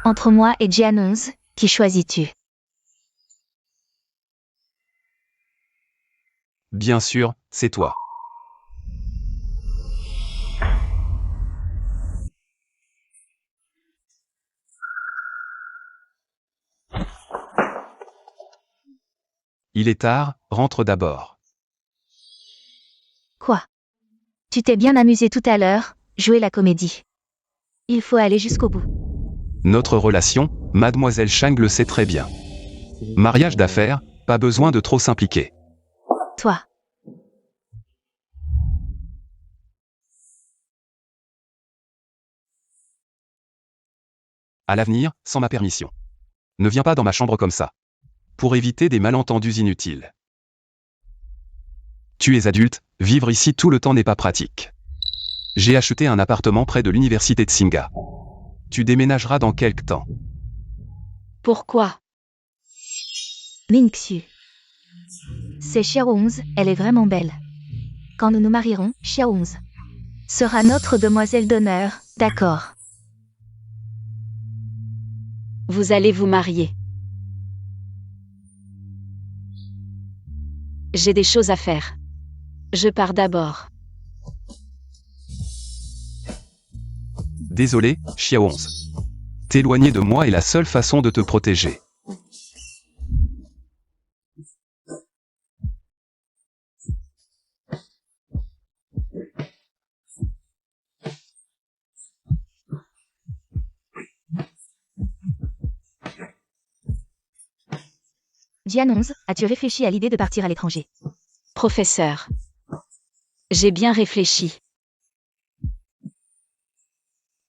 Entre moi et Jian11, qui choisis-tu? Bien sûr, c'est toi. Il est tard, rentre d'abord. Quoi? Tu t'es bien amusé tout à l'heure, jouer la comédie. Il faut aller jusqu'au bout. Notre relation, mademoiselle Chang le sait très bien. Mariage d'affaires, pas besoin de trop s'impliquer. Toi. À l'avenir, sans ma permission. Ne viens pas dans ma chambre comme ça. Pour éviter des malentendus inutiles. Tu es adulte, vivre ici tout le temps n'est pas pratique. J'ai acheté un appartement près de l'université de Singa. Tu déménageras dans quelque temps. Pourquoi? Mingxu. C'est Xiao11, elle est vraiment belle. Quand nous nous marierons, Xiao11 sera notre demoiselle d'honneur, d'accord? Vous allez vous marier. J'ai des choses à faire. Je pars d'abord. Désolé, Xiao11. T'éloigner de moi est la seule façon de te protéger. Jian11, as-tu réfléchi à l'idée de partir à l'étranger? Professeur. J'ai bien réfléchi.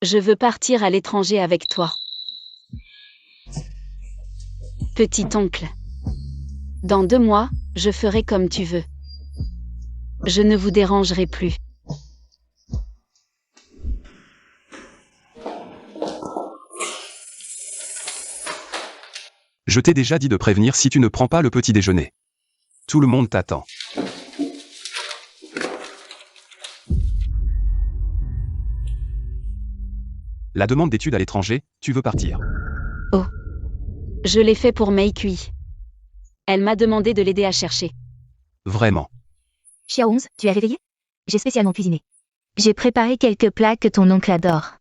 Je veux partir à l'étranger avec toi. Petit oncle. Dans 2 mois, je ferai comme tu veux. Je ne vous dérangerai plus. Je t'ai déjà dit de prévenir si tu ne prends pas le petit déjeuner. Tout le monde t'attend. La demande d'études à l'étranger, tu veux partir. Oh. Je l'ai fait pour Mei Kui. Elle m'a demandé de l'aider à chercher. Vraiment. Xiao11, tu es réveillé? J'ai spécialement cuisiné. J'ai préparé quelques plats que ton oncle adore.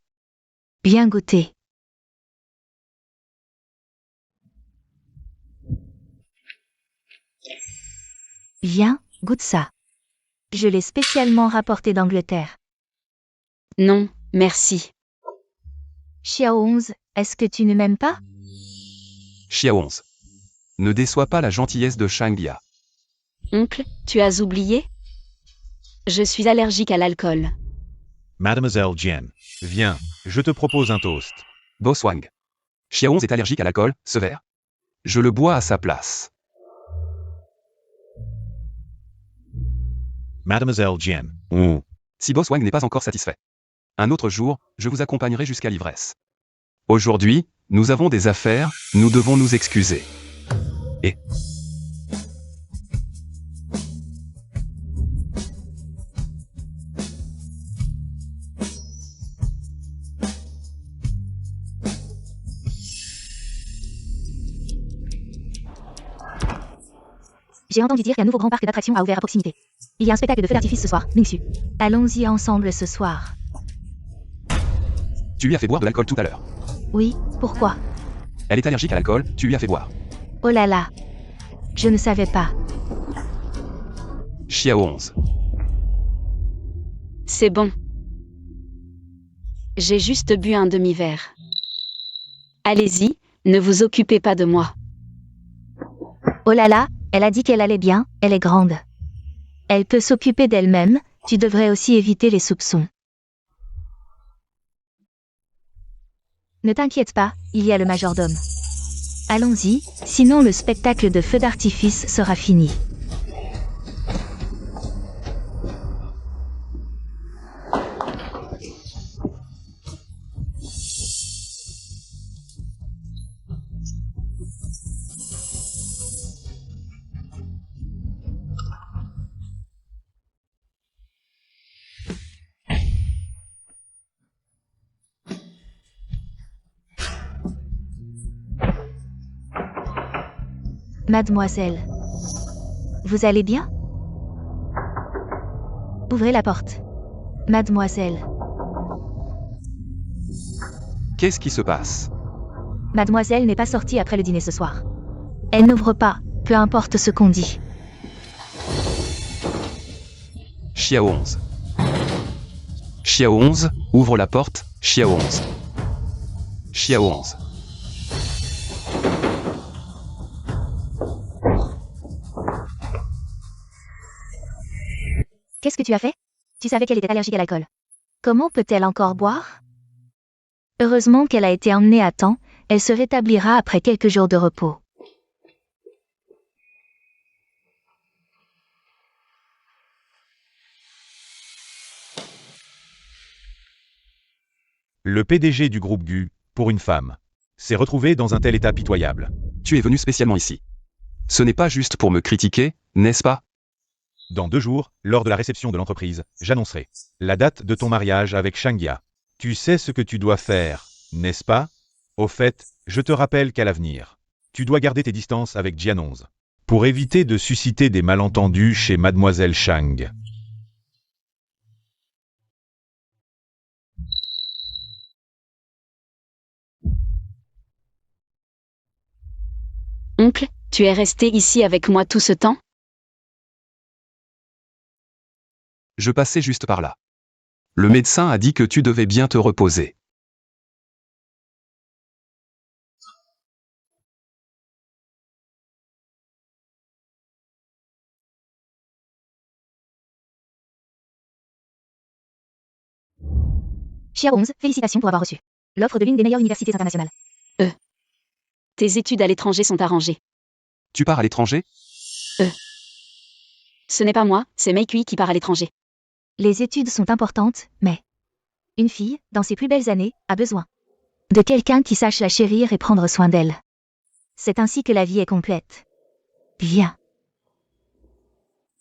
Bien goûté. Viens, goûte ça. Je l'ai spécialement rapporté d'Angleterre. Non, merci. Xiao11, est-ce que tu ne m'aimes pas? Xiao11. Ne déçois pas la gentillesse de Shanglia. Oncle, tu as oublié? Je suis allergique à l'alcool. Mademoiselle Jian, viens, je te propose un toast. Boswang. Xiao11 est allergique à l'alcool, ce verre. Je le bois à sa place. Mademoiselle Jian. Si Boswang n'est pas encore satisfait. Un autre jour, je vous accompagnerai jusqu'à l'ivresse. Aujourd'hui, nous avons des affaires, nous devons nous excuser. Et... J'ai entendu dire qu'un nouveau grand parc d'attractions a ouvert à proximité. Il y a un spectacle de feux d'artifice ce soir, Mingxu. Allons-y ensemble ce soir. Tu lui as fait boire de l'alcool tout à l'heure. Oui, pourquoi? Elle est allergique à l'alcool, tu lui as fait boire. Oh là là. Je ne savais pas. Xiao11. C'est bon. J'ai juste bu un demi-verre. Allez-y, ne vous occupez pas de moi. Oh là là, elle a dit qu'elle allait bien, elle est grande. Elle peut s'occuper d'elle-même, tu devrais aussi éviter les soupçons. Ne t'inquiète pas, il y a le majordome. Allons-y, sinon le spectacle de feux d'artifice sera fini. Mademoiselle. Vous allez bien? Ouvrez la porte. Mademoiselle. Qu'est-ce qui se passe? Mademoiselle n'est pas sortie après le dîner ce soir. Elle n'ouvre pas, peu importe ce qu'on dit. Chia 11. Chia 11, ouvre la porte, Chia 11. Chia 11. Qu'est-ce que tu as fait? Tu savais qu'elle était allergique à l'alcool. Comment peut-elle encore boire? Heureusement qu'elle a été emmenée à temps, elle se rétablira après quelques jours de repos. Le PDG du groupe GU, pour une femme, s'est retrouvé dans un tel état pitoyable. Tu es venu spécialement ici. Ce n'est pas juste pour me critiquer, n'est-ce pas? Dans 2 jours, lors de la réception de l'entreprise, j'annoncerai la date de ton mariage avec Shangya. Tu sais ce que tu dois faire, n'est-ce pas? Au fait, je te rappelle qu'à l'avenir, tu dois garder tes distances avec Jian 11, pour éviter de susciter des malentendus chez Mademoiselle Shang. Oncle, tu es resté ici avec moi tout ce temps? Je passais juste par là. Le médecin a dit que tu devais bien te reposer. Chia 11, félicitations pour avoir reçu l'offre de l'une des meilleures universités internationales. Tes études à l'étranger sont arrangées. Tu pars à l'étranger? Ce n'est pas moi, c'est Meikui qui part à l'étranger. Les études sont importantes, mais une fille, dans ses plus belles années, a besoin de quelqu'un qui sache la chérir et prendre soin d'elle. C'est ainsi que la vie est complète. Viens.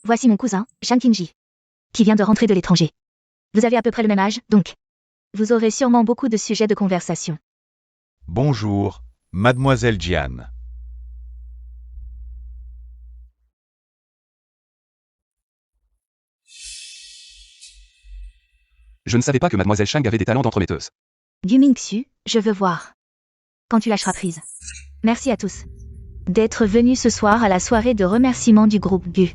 Voici mon cousin, Shang Qingji, qui vient de rentrer de l'étranger. Vous avez à peu près le même âge, donc vous aurez sûrement beaucoup de sujets de conversation. Bonjour, Mademoiselle Jian. Je ne savais pas que Mademoiselle Shang avait des talents d'entremetteuse. Gu Mingxu, je veux voir quand tu lâcheras prise. Merci à tous d'être venus ce soir à la soirée de remerciement du groupe Gu.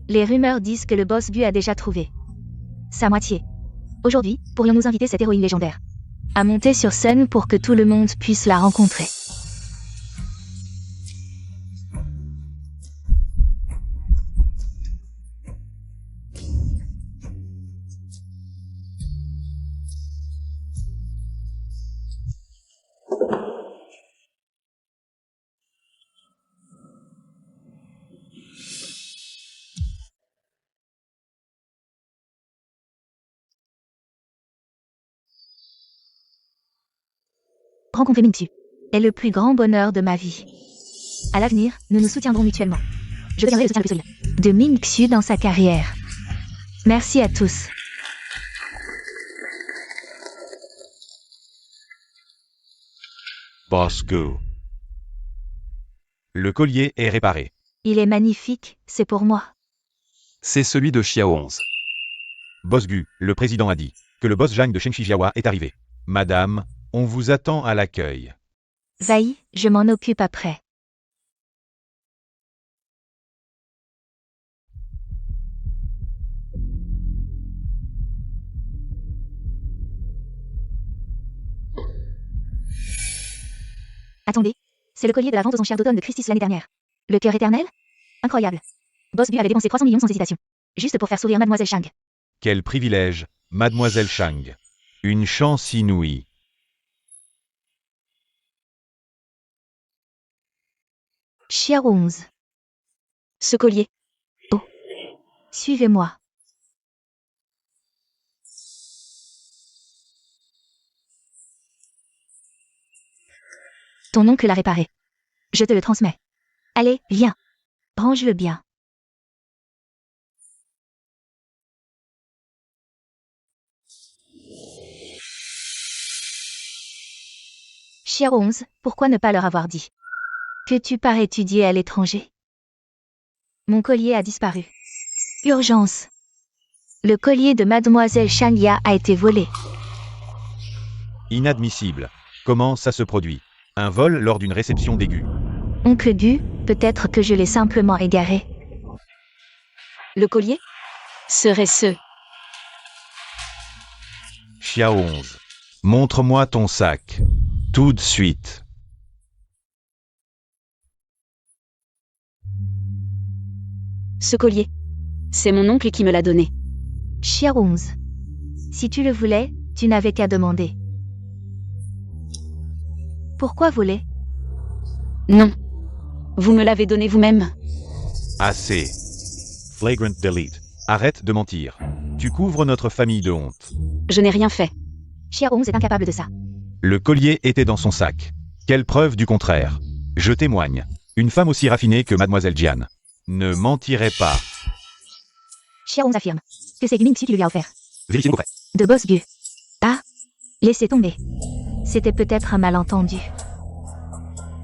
Les rumeurs disent que le boss Gu a déjà trouvé sa moitié. Aujourd'hui, pourrions-nous inviter cette héroïne légendaire à monter sur scène pour que tout le monde puisse la rencontrer. Rencontrer Mingxu est le plus grand bonheur de ma vie. À l'avenir, nous nous soutiendrons mutuellement. Je deviendrai le soutien le plus solide de Mingxu dans sa carrière. Merci à tous. Boss Gu. Le collier est réparé. Il est magnifique, c'est pour moi. C'est celui de Chia 11. Boss Gu, le président a dit que le boss Zhang de Shengshijiawa est arrivé. Madame, on vous attend à l'accueil. Vaï, je m'en occupe après. Attendez, c'est le collier de la vente aux enchères d'automne de Christie's l'année dernière. Le cœur éternel? Incroyable. Boss Bu avait dépensé 300 millions sans hésitation. Juste pour faire sourire Mademoiselle Shang. Quel privilège, Mademoiselle Shang. Une chance inouïe. Chia 11. Ce collier. Suivez-moi. Ton oncle l'a réparé. Je te le transmets. Allez, viens. Range-le bien. Chia 11, pourquoi ne pas leur avoir dit Que tu pars étudier à l'étranger. Mon collier a disparu. Urgence. Le collier de mademoiselle Shangya a été volé. Inadmissible. Comment ça se produit? Un vol lors d'une réception d'aigu. Oncle Gu, peut-être que je l'ai simplement égaré. Le collier? Serait-ce? Xiao 11. Montre-moi ton sac. Tout de suite. Ce collier. C'est mon oncle qui me l'a donné. Xiao 11. Si tu le voulais, tu n'avais qu'à demander. Pourquoi voler? Non. Vous me l'avez donné vous-même. Assez. Flagrant delete. Arrête de mentir. Tu couvres notre famille de honte. Je n'ai rien fait. Xiao 11 est incapable de ça. Le collier était dans son sac. Quelle preuve du contraire? Je témoigne. Une femme aussi raffinée que mademoiselle Jian ne mentirait pas. Xiao 11 affirme que c'est Mingxu qui lui a offert. Vérifiez auprès. De Boss Gu. Ah. Laissez tomber. C'était peut-être un malentendu.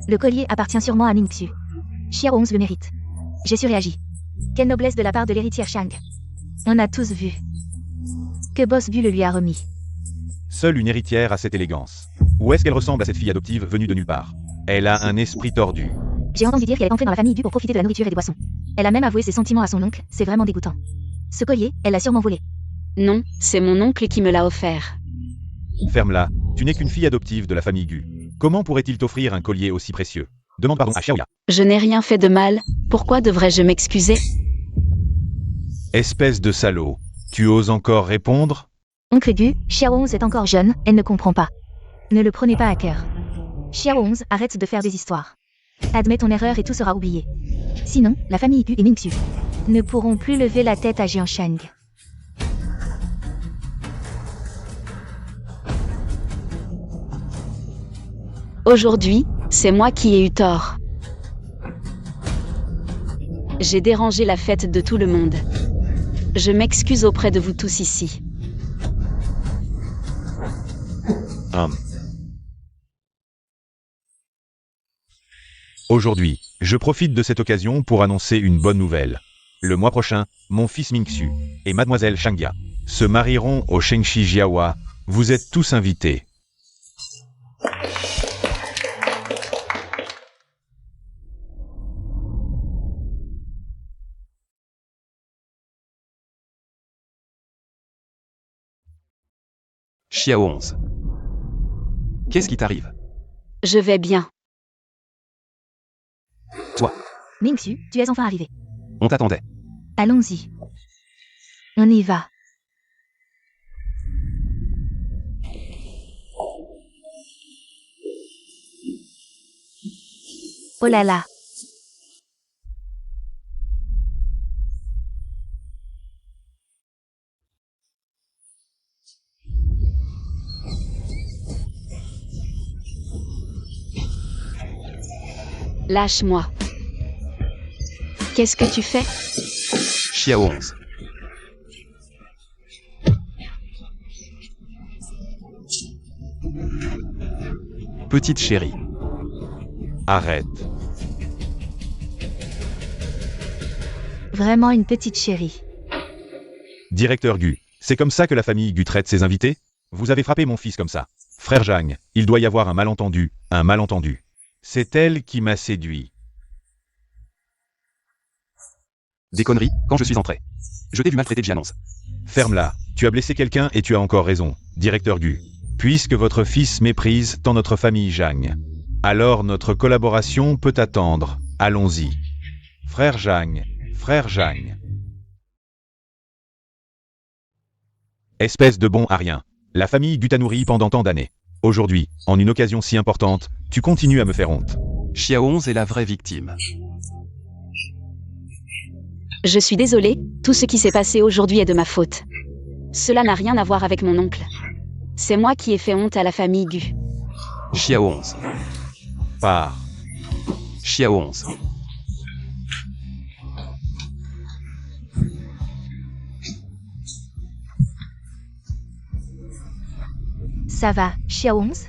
Le collier appartient sûrement à Mingxu. Xiao 11 le mérite. J'ai surréagi. Quelle noblesse de la part de l'héritière Shang. On a tous vu. Que Boss Gu le lui a remis. Seule une héritière a cette élégance. Où est-ce qu'elle ressemble à cette fille adoptive venue de nulle part? Elle a un esprit tordu. J'ai entendu dire qu'elle est entrée dans la famille Gu pour profiter de la nourriture et des boissons. Elle a même avoué ses sentiments à son oncle, c'est vraiment dégoûtant. Ce collier, elle l'a sûrement volé. Non, c'est mon oncle qui me l'a offert. Ferme-la, tu n'es qu'une fille adoptive de la famille Gu. Comment pourrait-il t'offrir un collier aussi précieux? Demande pardon à Xiaoya. Je n'ai rien fait de mal, pourquoi devrais-je m'excuser? Espèce de salaud. Tu oses encore répondre? Oncle Gu, Xiao 11 est encore jeune, elle ne comprend pas. Ne le prenez pas à cœur. Xiao 11, arrête de faire des histoires. Admets ton erreur et tout sera oublié. Sinon, la famille Gu et Mingxu ne pourront plus lever la tête à Jianshang. Aujourd'hui, c'est moi qui ai eu tort. J'ai dérangé la fête de tout le monde. Je m'excuse auprès de vous tous ici. Aujourd'hui, je profite de cette occasion pour annoncer une bonne nouvelle. Le mois prochain, mon fils Mingxu et mademoiselle Shangya se marieront au Shengxi Jiawa. Vous êtes tous invités. Xiao 11. Qu'est-ce qui t'arrive? Je vais bien. Toi, Mingxu, tu es enfin arrivé. on t'attendait. Allons-y. On y va. Oh là là. Lâche-moi. Qu'est-ce que tu fais? Xiao 11. Petite chérie. Arrête. Vraiment une petite chérie. Directeur Gu, c'est comme ça que la famille Gu traite ses invités? Vous avez frappé mon fils comme ça. Frère Zhang, il doit y avoir un malentendu, un malentendu. C'est elle qui m'a séduit. Des conneries, quand je suis entré. Je t'ai vu maltraiter Jian 11. Ferme-la, tu as blessé quelqu'un et tu as encore raison, directeur Gu. Puisque votre fils méprise tant notre famille Zhang. Alors notre collaboration peut attendre, allons-y. Frère Zhang, frère Zhang. Espèce de bon à rien. La famille Gu t'a nourri pendant tant d'années. Aujourd'hui, en une occasion si importante, tu continues à me faire honte. Xiao 11 est la vraie victime. Je suis désolée, tout ce qui s'est passé aujourd'hui est de ma faute. Cela n'a rien à voir avec mon oncle. C'est moi qui ai fait honte à la famille Gu. Xiao 11. Pars. Xiao 11. Ça va, Xiao 11?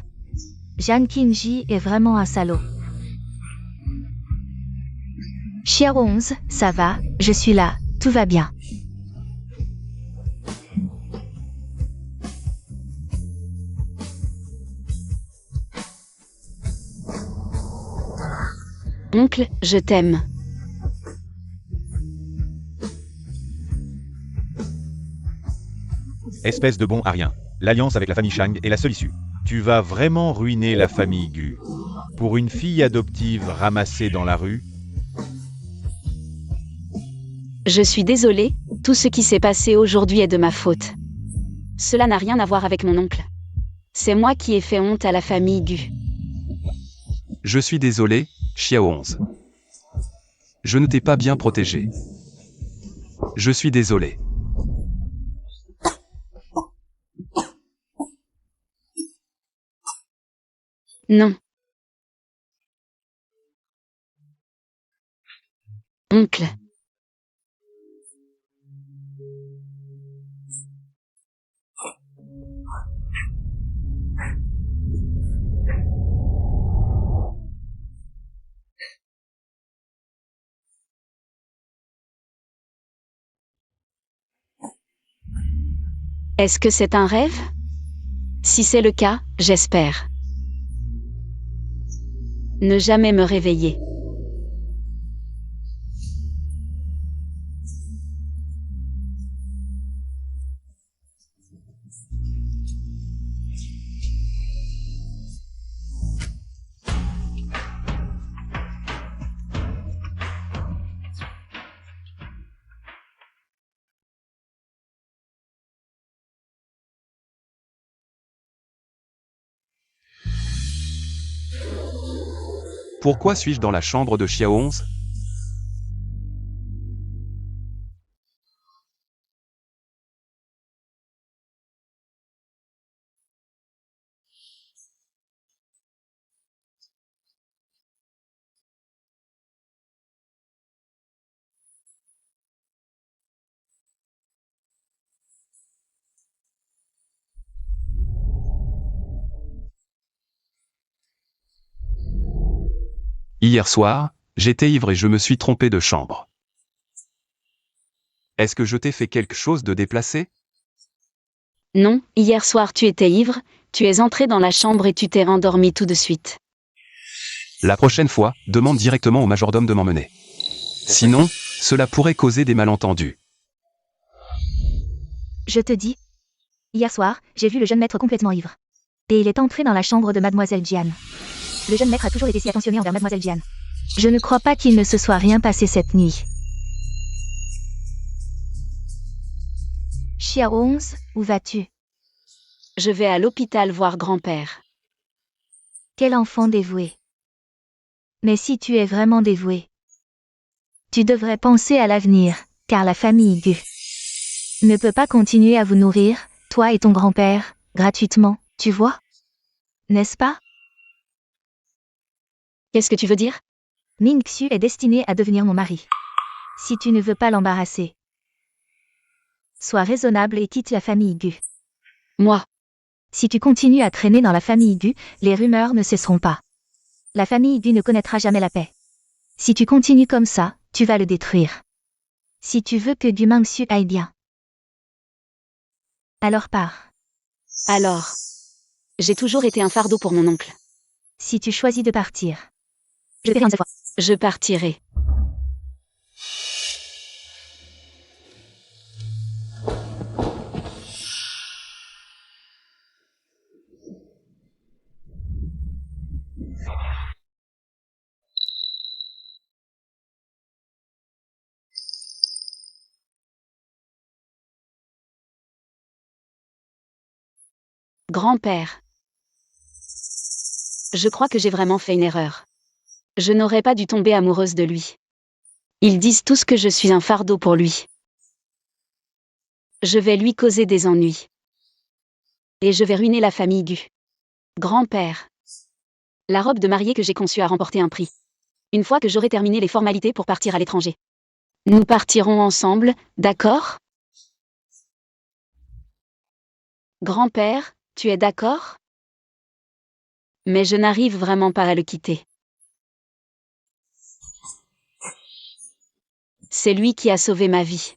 Jian Qingji est vraiment un salaud. Xiao 11, ça va, je suis là, tout va bien. Oncle, je t'aime. Espèce de bon à rien. L'alliance avec la famille Shang est la seule issue. Tu vas vraiment ruiner la famille Gu. Pour une fille adoptive ramassée dans la rue, Je suis désolée, tout ce qui s'est passé aujourd'hui est de ma faute. Cela n'a rien à voir avec mon oncle. C'est moi qui ai fait honte à la famille Gu. Je suis désolé, Xiao 11. Je ne t'ai pas bien protégé. Je suis désolé. Non. Oncle. Est-ce que c'est un rêve? Si c'est le cas, j'espère ne jamais me réveiller. Pourquoi suis-je dans la chambre de Xiao 11? Hier soir, j'étais ivre et je me suis trompé de chambre. Est-ce que je t'ai fait quelque chose de déplacé? Non, hier soir tu étais ivre, tu es entré dans la chambre et tu t'es endormi tout de suite. La prochaine fois, demande directement au majordome de m'emmener. Sinon, cela pourrait causer des malentendus. Je te dis. Hier soir, j'ai vu le jeune maître complètement ivre. Et il est entré dans la chambre de Mademoiselle Jian. Le jeune maître a toujours été si attentionné envers Mademoiselle Jian. Je ne crois pas qu'il ne se soit rien passé cette nuit. Xiao 11, où vas-tu? Je vais à l'hôpital voir grand-père. Quel enfant dévoué. Mais si tu es vraiment dévoué, tu devrais penser à l'avenir, car la famille Gu ne peut pas continuer à vous nourrir, toi et ton grand-père, gratuitement, tu vois? N'est-ce pas? Qu'est-ce que tu veux dire? Ning Xiu est destiné à devenir mon mari. Si tu ne veux pas l'embarrasser, sois raisonnable et quitte la famille Gu. Moi. Si tu continues à traîner dans la famille Gu, les rumeurs ne cesseront pas. La famille Gu ne connaîtra jamais la paix. Si tu continues comme ça, tu vas le détruire. Si tu veux que Gu Mingxiu aille bien, alors pars. Alors. J'ai toujours été un fardeau pour mon oncle. Si tu choisis de partir, je te verrai une seule fois. Je partirai. Grand-père. Je crois que j'ai vraiment fait une erreur. Je n'aurais pas dû tomber amoureuse de lui. Ils disent tous que je suis un fardeau pour lui. Je vais lui causer des ennuis. Et je vais ruiner la famille Gu. Grand-père. La robe de mariée que j'ai conçue a remporté un prix. Une fois que j'aurai terminé les formalités pour partir à l'étranger. Nous partirons ensemble, d'accord? Grand-père, tu es d'accord? Mais je n'arrive vraiment pas à le quitter. C'est lui qui a sauvé ma vie.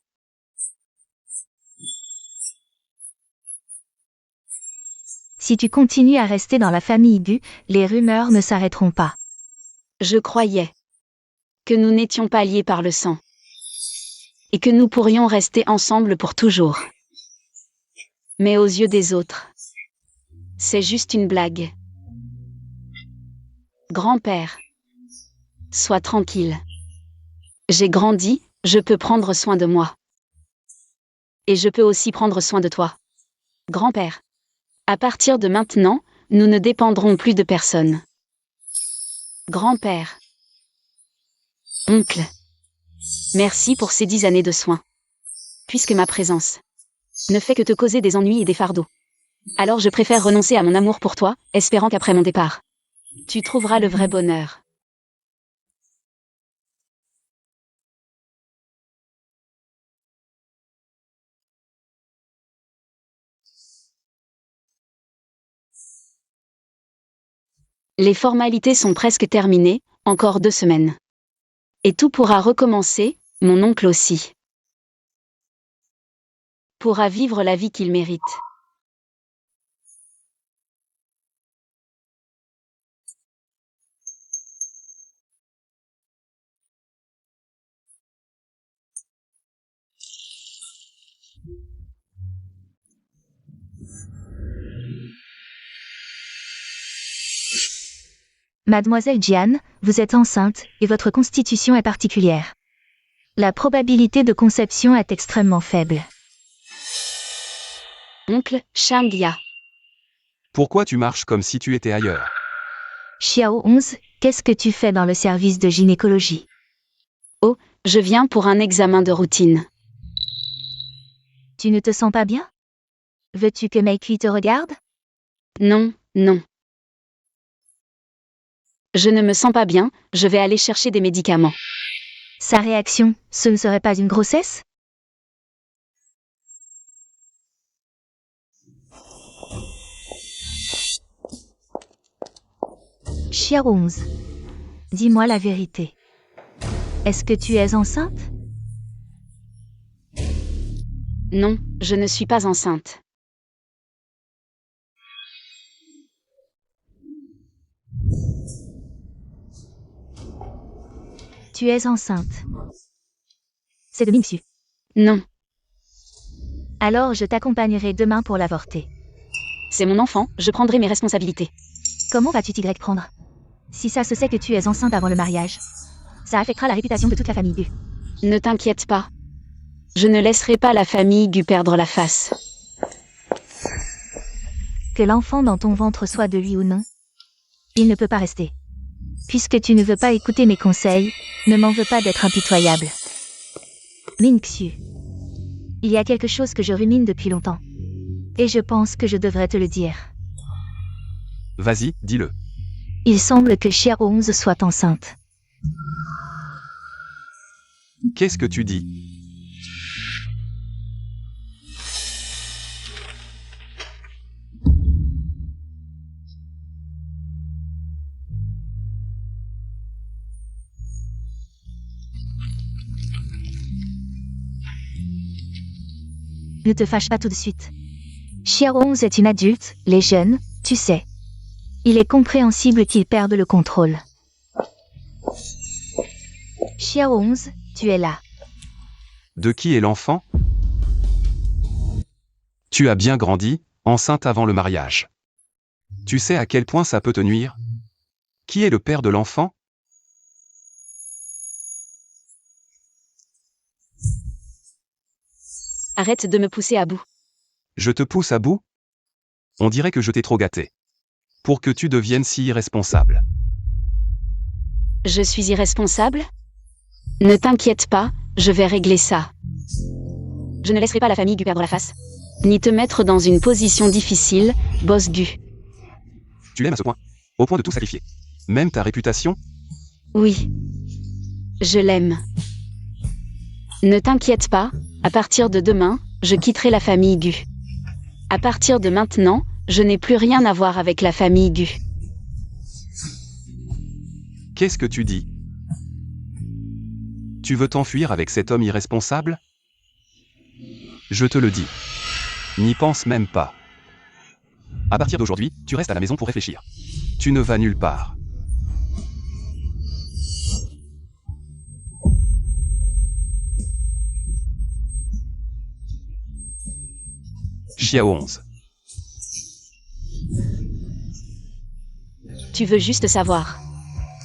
Si tu continues à rester dans la famille Gu, les rumeurs ne s'arrêteront pas. Je croyais que nous n'étions pas liés par le sang. Et que nous pourrions rester ensemble pour toujours. Mais aux yeux des autres, c'est juste une blague. Grand-père, sois tranquille. J'ai grandi, je peux prendre soin de moi. Et je peux aussi prendre soin de toi. Grand-père, à partir de maintenant, nous ne dépendrons plus de personne. Grand-père, oncle, merci pour ces 10 années de soins. Puisque ma présence ne fait que te causer des ennuis et des fardeaux. Alors je préfère renoncer à mon amour pour toi, espérant qu'après mon départ, tu trouveras le vrai bonheur. Les formalités sont presque terminées, encore 2 semaines. Et tout pourra recommencer, mon oncle aussi. Pourra vivre la vie qu'il mérite. Mademoiselle Jian, vous êtes enceinte, et votre constitution est particulière. La probabilité de conception est extrêmement faible. Oncle, Shangya. Pourquoi tu marches comme si tu étais ailleurs? Xiao 11, qu'est-ce que tu fais dans le service de gynécologie? Je viens pour un examen de routine. Tu ne te sens pas bien? Veux-tu que Meikui te regarde? Non, non. Je ne me sens pas bien, je vais aller chercher des médicaments. Sa réaction, ce ne serait pas une grossesse? Xiao 11. Dis-moi la vérité. Est-ce que tu es enceinte? Non, je ne suis pas enceinte. Tu es enceinte. C'est de Mingxu. Non, Alors je t'accompagnerai demain pour l'avorter. c'est mon enfant, je prendrai mes responsabilités. Comment vas-tu t'y prendre? Si ça se sait que tu es enceinte avant le mariage, ça affectera la réputation de toute la famille Gu. Ne t'inquiète pas. Je ne laisserai pas la famille Gu perdre la face. Que l'enfant dans ton ventre soit de lui ou non, il ne peut pas rester. Puisque tu ne veux pas écouter mes conseils, ne m'en veux pas d'être impitoyable. Mingxu. Il y a quelque chose que je rumine depuis longtemps. Et je pense que je devrais te le dire. Vas-y, dis-le. Il semble que Xiao 11 soit enceinte. Qu'est-ce que tu dis? Ne te fâche pas tout de suite. Xiao 11 est une adulte, les jeunes, tu sais. Il est compréhensible qu'ils perdent le contrôle. Xiao 11, tu es là. De qui est l'enfant? Tu as bien grandi, enceinte avant le mariage. Tu sais à quel point ça peut te nuire? Qui est le père de l'enfant? Arrête de me pousser à bout. Je te pousse à bout? On dirait que je t'ai trop gâté. Pour que tu deviennes si irresponsable. Je suis irresponsable? Ne t'inquiète pas, je vais régler ça. Je ne laisserai pas la famille Gu perdre la face. Ni te mettre dans une position difficile, boss Gu. Tu l'aimes à ce point? Au point de tout sacrifier. Même ta réputation? Oui. Je l'aime. Ne t'inquiète pas, à partir de demain, je quitterai la famille Gu. À partir de maintenant, je n'ai plus rien à voir avec la famille Gu. Qu'est-ce que tu dis? Tu veux t'enfuir avec cet homme irresponsable? Je te le dis. N'y pense même pas. À partir d'aujourd'hui, tu restes à la maison pour réfléchir. Tu ne vas nulle part. Xiao 11. Tu veux juste savoir.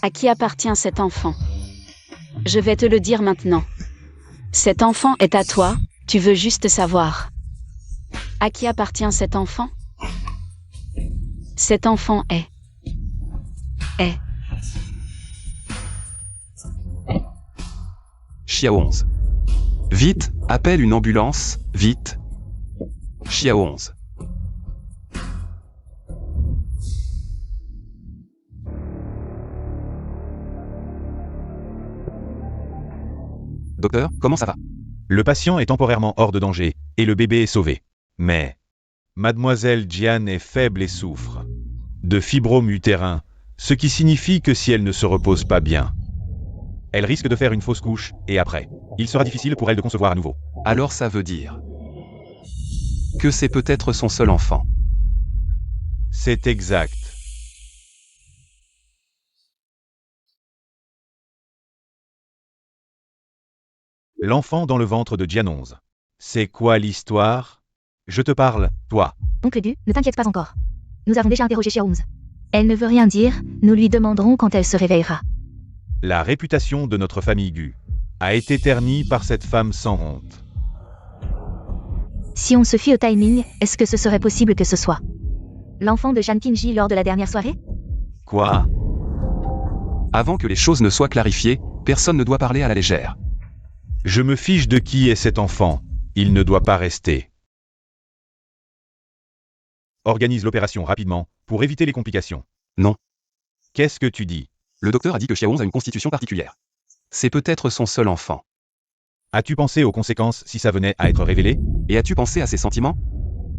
À qui appartient cet enfant? Je vais te le dire maintenant. Cet enfant est à toi, tu veux juste savoir. À qui appartient cet enfant? Cet enfant est. Xiao 11. Vite, appelle une ambulance, vite. Xiao 11. Docteur, comment ça va? Le patient est temporairement hors de danger, et le bébé est sauvé. Mais Mademoiselle Jian est faible et souffre de fibrome utérin, ce qui signifie que si elle ne se repose pas bien, elle risque de faire une fausse couche, et après, il sera difficile pour elle de concevoir à nouveau. Alors ça veut dire que c'est peut-être son seul enfant. C'est exact. L'enfant dans le ventre de Jian 11. C'est quoi l'histoire? Je te parle, toi. Oncle Gu, ne t'inquiète pas encore. Nous avons déjà interrogé Xiao 11. Elle ne veut rien dire, nous lui demanderons quand elle se réveillera. La réputation de notre famille Gu a été ternie par cette femme sans honte. Si on se fie au timing, est-ce que ce serait possible que ce soit l'enfant de Zhang Qingji lors de la dernière soirée? Quoi? Avant que les choses ne soient clarifiées, personne ne doit parler à la légère. Je me fiche de qui est cet enfant. Il ne doit pas rester. Organise l'opération rapidement, pour éviter les complications. Non. Qu'est-ce que tu dis? Le docteur a dit que Xiao 11 a une constitution particulière. C'est peut-être son seul enfant. As-tu pensé aux conséquences si ça venait à être révélé? Et as-tu pensé à ses sentiments?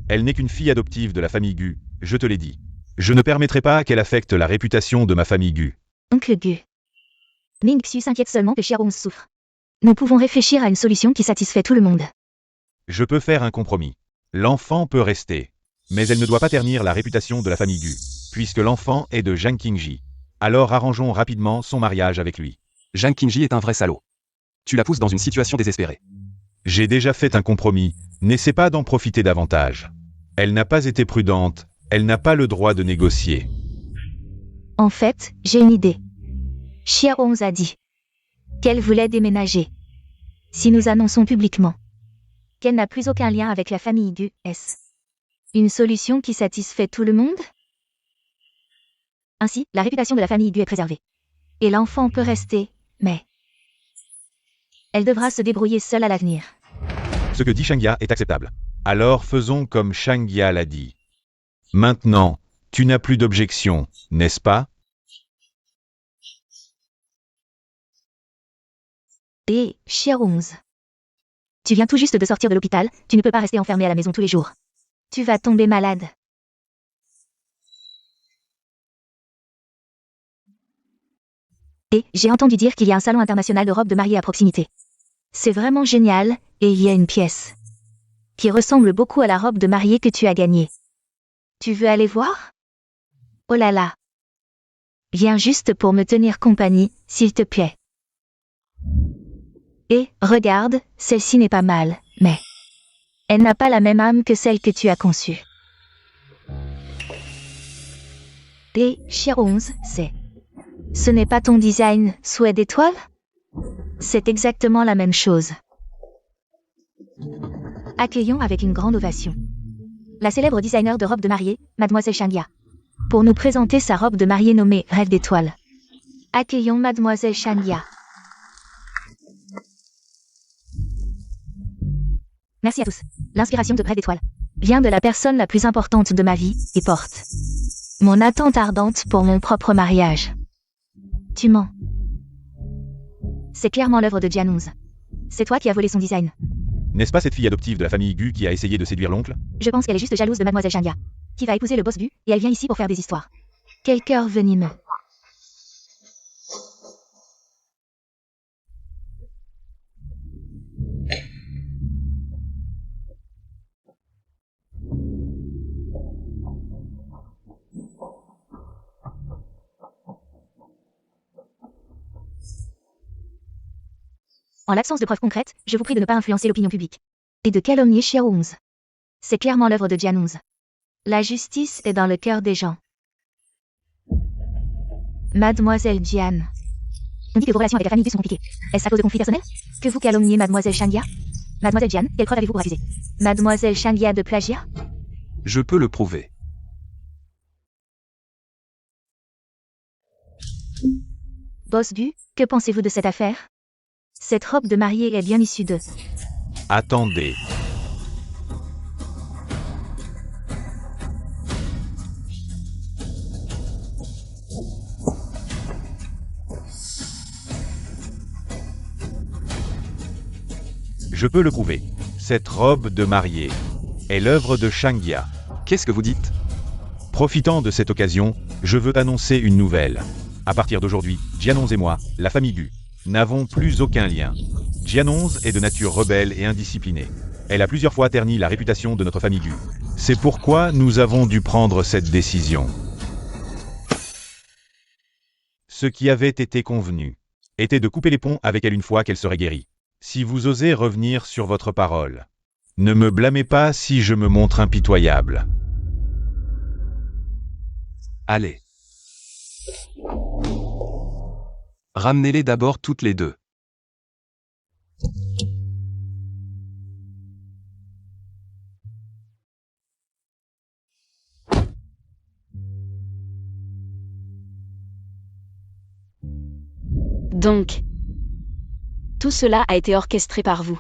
Elle n'est qu'une fille adoptive de la famille Gu, je te l'ai dit. Je ne permettrai pas qu'elle affecte la réputation de ma famille Gu. Oncle Gu. Ming Xu s'inquiète seulement que Xiao 11 souffre. Nous pouvons réfléchir à une solution qui satisfait tout le monde. Je peux faire un compromis. L'enfant peut rester. Mais elle ne doit pas ternir la réputation de la famille Gu, puisque l'enfant est de Zhang Qingji. Alors arrangeons rapidement son mariage avec lui. Zhang Qingji est un vrai salaud. Tu la pousses dans une situation désespérée. J'ai déjà fait un compromis, n'essaie pas d'en profiter davantage. Elle n'a pas été prudente, elle n'a pas le droit de négocier. En fait, j'ai une idée. Xiao 11 a dit qu'elle voulait déménager. Si nous annonçons publiquement qu'elle n'a plus aucun lien avec la famille Gu, est-ce une solution qui satisfait tout le monde? Ainsi, la réputation de la famille Gu est préservée. Et l'enfant peut rester, mais elle devra se débrouiller seule à l'avenir. Ce que dit Shangya est acceptable. Alors faisons comme Shangya l'a dit. Maintenant, tu n'as plus d'objection, n'est-ce pas? Et Xiao 11. Tu viens tout juste de sortir de l'hôpital, tu ne peux pas rester enfermé à la maison tous les jours. Tu vas tomber malade. Et j'ai entendu dire qu'il y a un salon international de robes de mariée à proximité. C'est vraiment génial, et il y a une pièce qui ressemble beaucoup à la robe de mariée que tu as gagnée. Tu veux aller voir? Oh là là. Viens juste pour me tenir compagnie, s'il te plaît. Et, regarde, celle-ci n'est pas mal, mais elle n'a pas la même âme que celle que tu as conçue. Et, Xiao 11, ce n'est pas ton design souhait d'étoile? C'est exactement la même chose. Accueillons avec une grande ovation la célèbre designer de robe de mariée, Mademoiselle Shangya, pour nous présenter sa robe de mariée nommée Rêve d'étoile. Accueillons Mademoiselle Shangya. Merci à tous. L'inspiration de Rêve d'étoile vient de la personne la plus importante de ma vie et porte mon attente ardente pour mon propre mariage. Tu mens. C'est clairement l'œuvre de Jian 11. C'est toi qui as volé son design. N'est-ce pas cette fille adoptive de la famille Gu qui a essayé de séduire l'oncle? Je pense qu'elle est juste jalouse de Mademoiselle Shangya, qui va épouser le boss Gu, et elle vient ici pour faire des histoires. Quel cœur venimeux. En l'absence de preuves concrètes, je vous prie de ne pas influencer l'opinion publique. Et de calomnier Xiao 11. C'est clairement l'œuvre de Jian 11. La justice est dans le cœur des gens. Mademoiselle Jian. On dit que vos relations avec la famille Du sont compliquées. Est-ce à cause de conflits personnels que vous calomniez Mademoiselle Shanghia? Mademoiselle Jian, quelle preuve avez-vous pour accuser Mademoiselle Shanghia de plagiat? Je peux le prouver. Boss Bu, que pensez-vous de cette affaire? Cette robe de mariée est bien issue de... Attendez. Je peux le prouver. Cette robe de mariée est l'œuvre de Shanghia. Qu'est-ce que vous dites? Profitant de cette occasion, je veux annoncer une nouvelle. À partir d'aujourd'hui, Jian11 et moi, la famille Gu, n'avons plus aucun lien. Jian11 est de nature rebelle et indisciplinée. Elle a plusieurs fois terni la réputation de notre famille Gu. C'est pourquoi nous avons dû prendre cette décision. Ce qui avait été convenu était de couper les ponts avec elle une fois qu'elle serait guérie. Si vous osez revenir sur votre parole, ne me blâmez pas si je me montre impitoyable. Allez. Ramenez-les d'abord toutes les deux. Donc, tout cela a été orchestré par vous.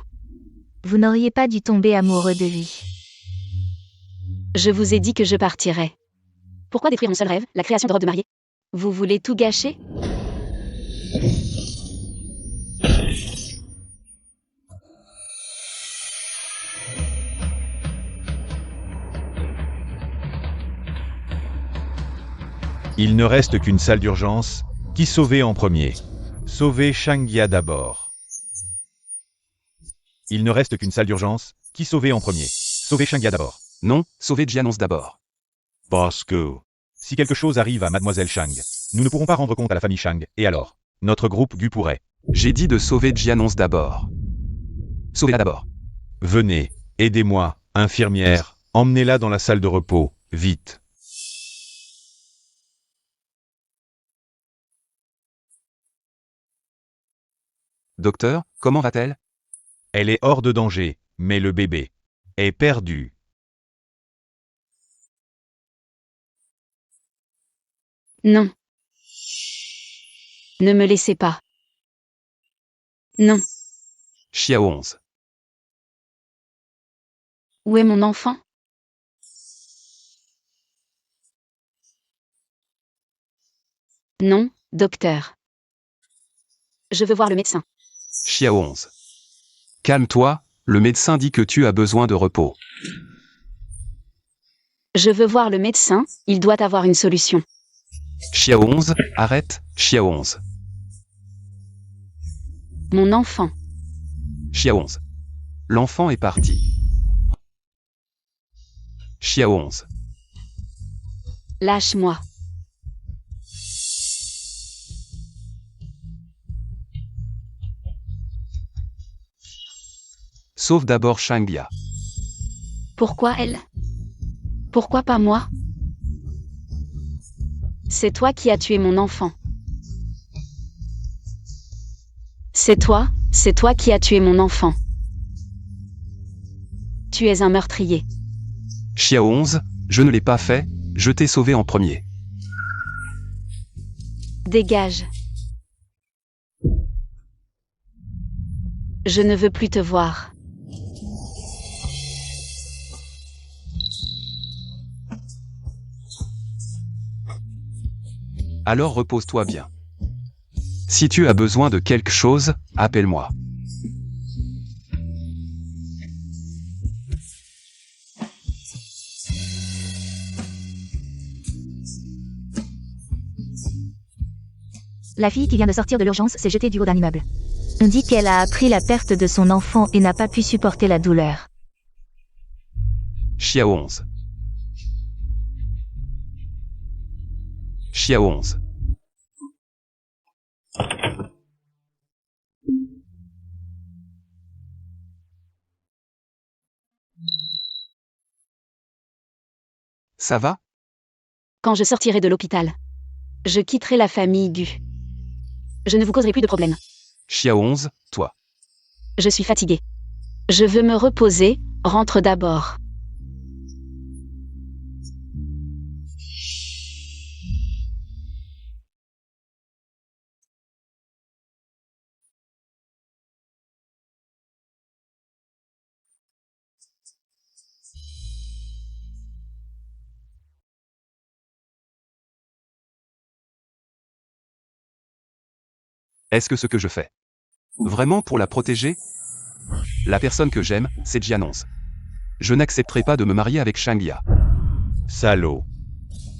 Vous n'auriez pas dû tomber amoureux de lui. Je vous ai dit que je partirais. Pourquoi détruire mon seul rêve, la création de robe de mariée? Vous voulez tout gâcher? Il ne reste qu'une salle d'urgence. Qui sauver en premier? Sauver Shanghia d'abord. Il ne reste qu'une salle d'urgence. Qui sauver en premier? Sauver Shanghia d'abord. Non, sauvez Jian 11 d'abord. Parce que... Si quelque chose arrive à Mademoiselle Shang, nous ne pourrons pas rendre compte à la famille Shang, et alors? Notre groupe Gu pourrait. J'ai dit de sauver Jian 11 d'abord. Sauvez-la d'abord. Venez, aidez-moi, infirmière, emmenez-la dans la salle de repos, vite. Docteur, comment va-t-elle? Elle est hors de danger, mais le bébé est perdu. Non. Ne me laissez pas. Non. Xiao 11. Où est mon enfant? Non, docteur. Je veux voir le médecin. Xiao 11. Calme-toi, le médecin dit que tu as besoin de repos. Je veux voir le médecin, il doit avoir une solution. Xiao 11, arrête, Xiao 11. Mon enfant. Xiao 11. L'enfant est parti. Xiao 11. Lâche-moi. Sauve d'abord Shanghia. Pourquoi elle? Pourquoi pas moi? C'est toi qui as tué mon enfant. C'est toi qui as tué mon enfant. Tu es un meurtrier. Xiao 11, je ne l'ai pas fait, je t'ai sauvé en premier. Dégage. Je ne veux plus te voir. Alors repose-toi bien. Si tu as besoin de quelque chose, appelle-moi. La fille qui vient de sortir de l'urgence s'est jetée du haut d'un immeuble. On dit qu'elle a appris la perte de son enfant et n'a pas pu supporter la douleur. Xiao 11. Xiao 11. Ça va? Quand je sortirai de l'hôpital, je quitterai la famille Gu. Je ne vous causerai plus de problème. Xiao 11, toi. Je suis fatiguée. Je veux me reposer, rentre d'abord. Est-ce que ce que je fais vraiment pour la protéger? La personne que j'aime, c'est Jian 11. Je n'accepterai pas de me marier avec Shangya. Salaud.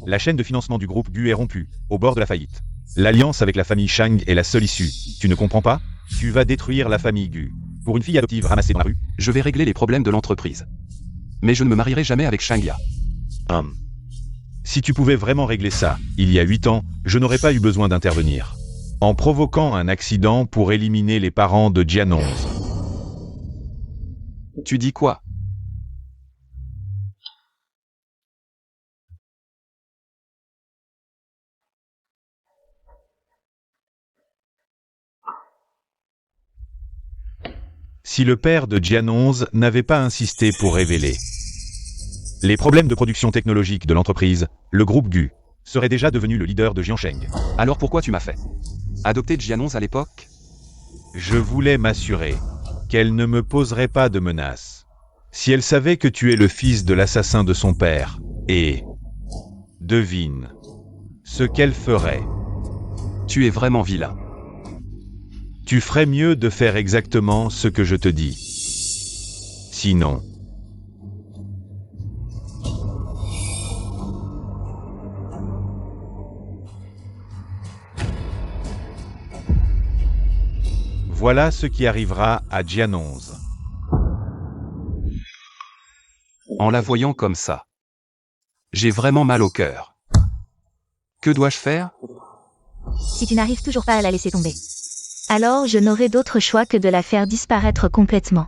La chaîne de financement du groupe Gu est rompue, au bord de la faillite. L'alliance avec la famille Shang est la seule issue. Tu ne comprends pas? Tu vas détruire la famille Gu. Pour une fille adoptive ramassée dans la rue? Je vais régler les problèmes de l'entreprise. Mais je ne me marierai jamais avec Shangya. Si tu pouvais vraiment régler ça, il y a 8 ans, je n'aurais pas eu besoin d'intervenir. En provoquant un accident pour éliminer les parents de Jian 11. Tu dis quoi? Si le père de Jian 11 n'avait pas insisté pour révéler les problèmes de production technologique de l'entreprise, le groupe Gu serait déjà devenu le leader de Jiansheng. Alors pourquoi tu m'as fait adopter Jian 11 à l'époque? Je voulais m'assurer qu'elle ne me poserait pas de menaces. Si elle savait que tu es le fils de l'assassin de son père, et devine ce qu'elle ferait. Tu es vraiment vilain. Tu ferais mieux de faire exactement ce que je te dis. Sinon... Voilà ce qui arrivera à Jian 11. En la voyant comme ça, j'ai vraiment mal au cœur. Que dois-je faire? Si tu n'arrives toujours pas à la laisser tomber, alors je n'aurai d'autre choix que de la faire disparaître complètement.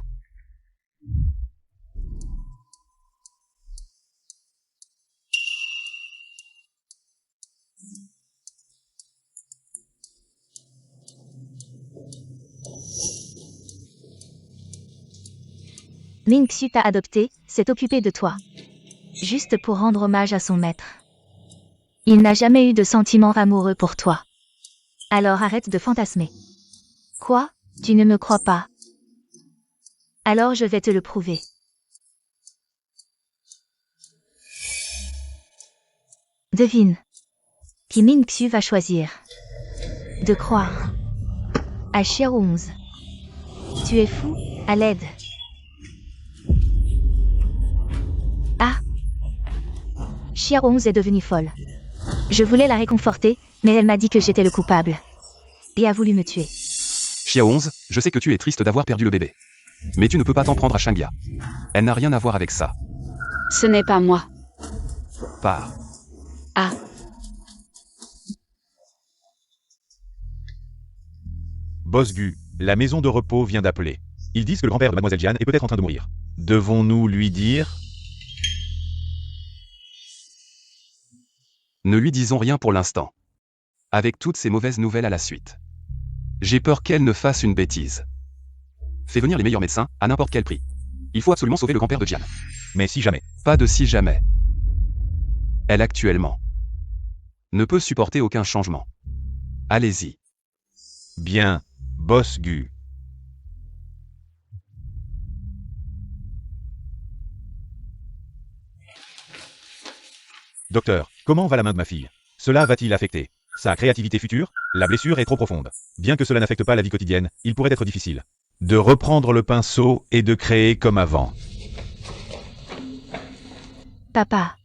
Ming Xu t'a adopté, s'est occupé de toi. Juste pour rendre hommage à son maître. Il n'a jamais eu de sentiment amoureux pour toi. Alors arrête de fantasmer. Quoi? Tu ne me crois pas? Alors je vais te le prouver. Devine. Qui Ming Xu va choisir? De croire à Xiao 11. Tu es fou? À l'aide. Ah! Xiao 11 est devenue folle. Je voulais la réconforter, mais elle m'a dit que j'étais le coupable. Et a voulu me tuer. Xiao 11, je sais que tu es triste d'avoir perdu le bébé. Mais tu ne peux pas t'en prendre à Shangya. Elle n'a rien à voir avec ça. Ce n'est pas moi. Pars. Ah. Boss Gu, la maison de repos vient d'appeler. Ils disent que le grand-père de Mademoiselle Jian est peut-être en train de mourir. Devons-nous lui dire? Ne lui disons rien pour l'instant. Avec toutes ces mauvaises nouvelles à la suite. J'ai peur qu'elle ne fasse une bêtise. Fais venir les meilleurs médecins, à n'importe quel prix. Il faut absolument sauver le grand-père de Jian. Mais si jamais. Pas de si jamais. Elle actuellement ne peut supporter aucun changement. Allez-y. Bien, Boss Gu. Docteur, comment va la main de ma fille? Cela va-t-il affecter sa créativité future? La blessure est trop profonde. Bien que cela n'affecte pas la vie quotidienne, il pourrait être difficile de reprendre le pinceau et de créer comme avant. Papa.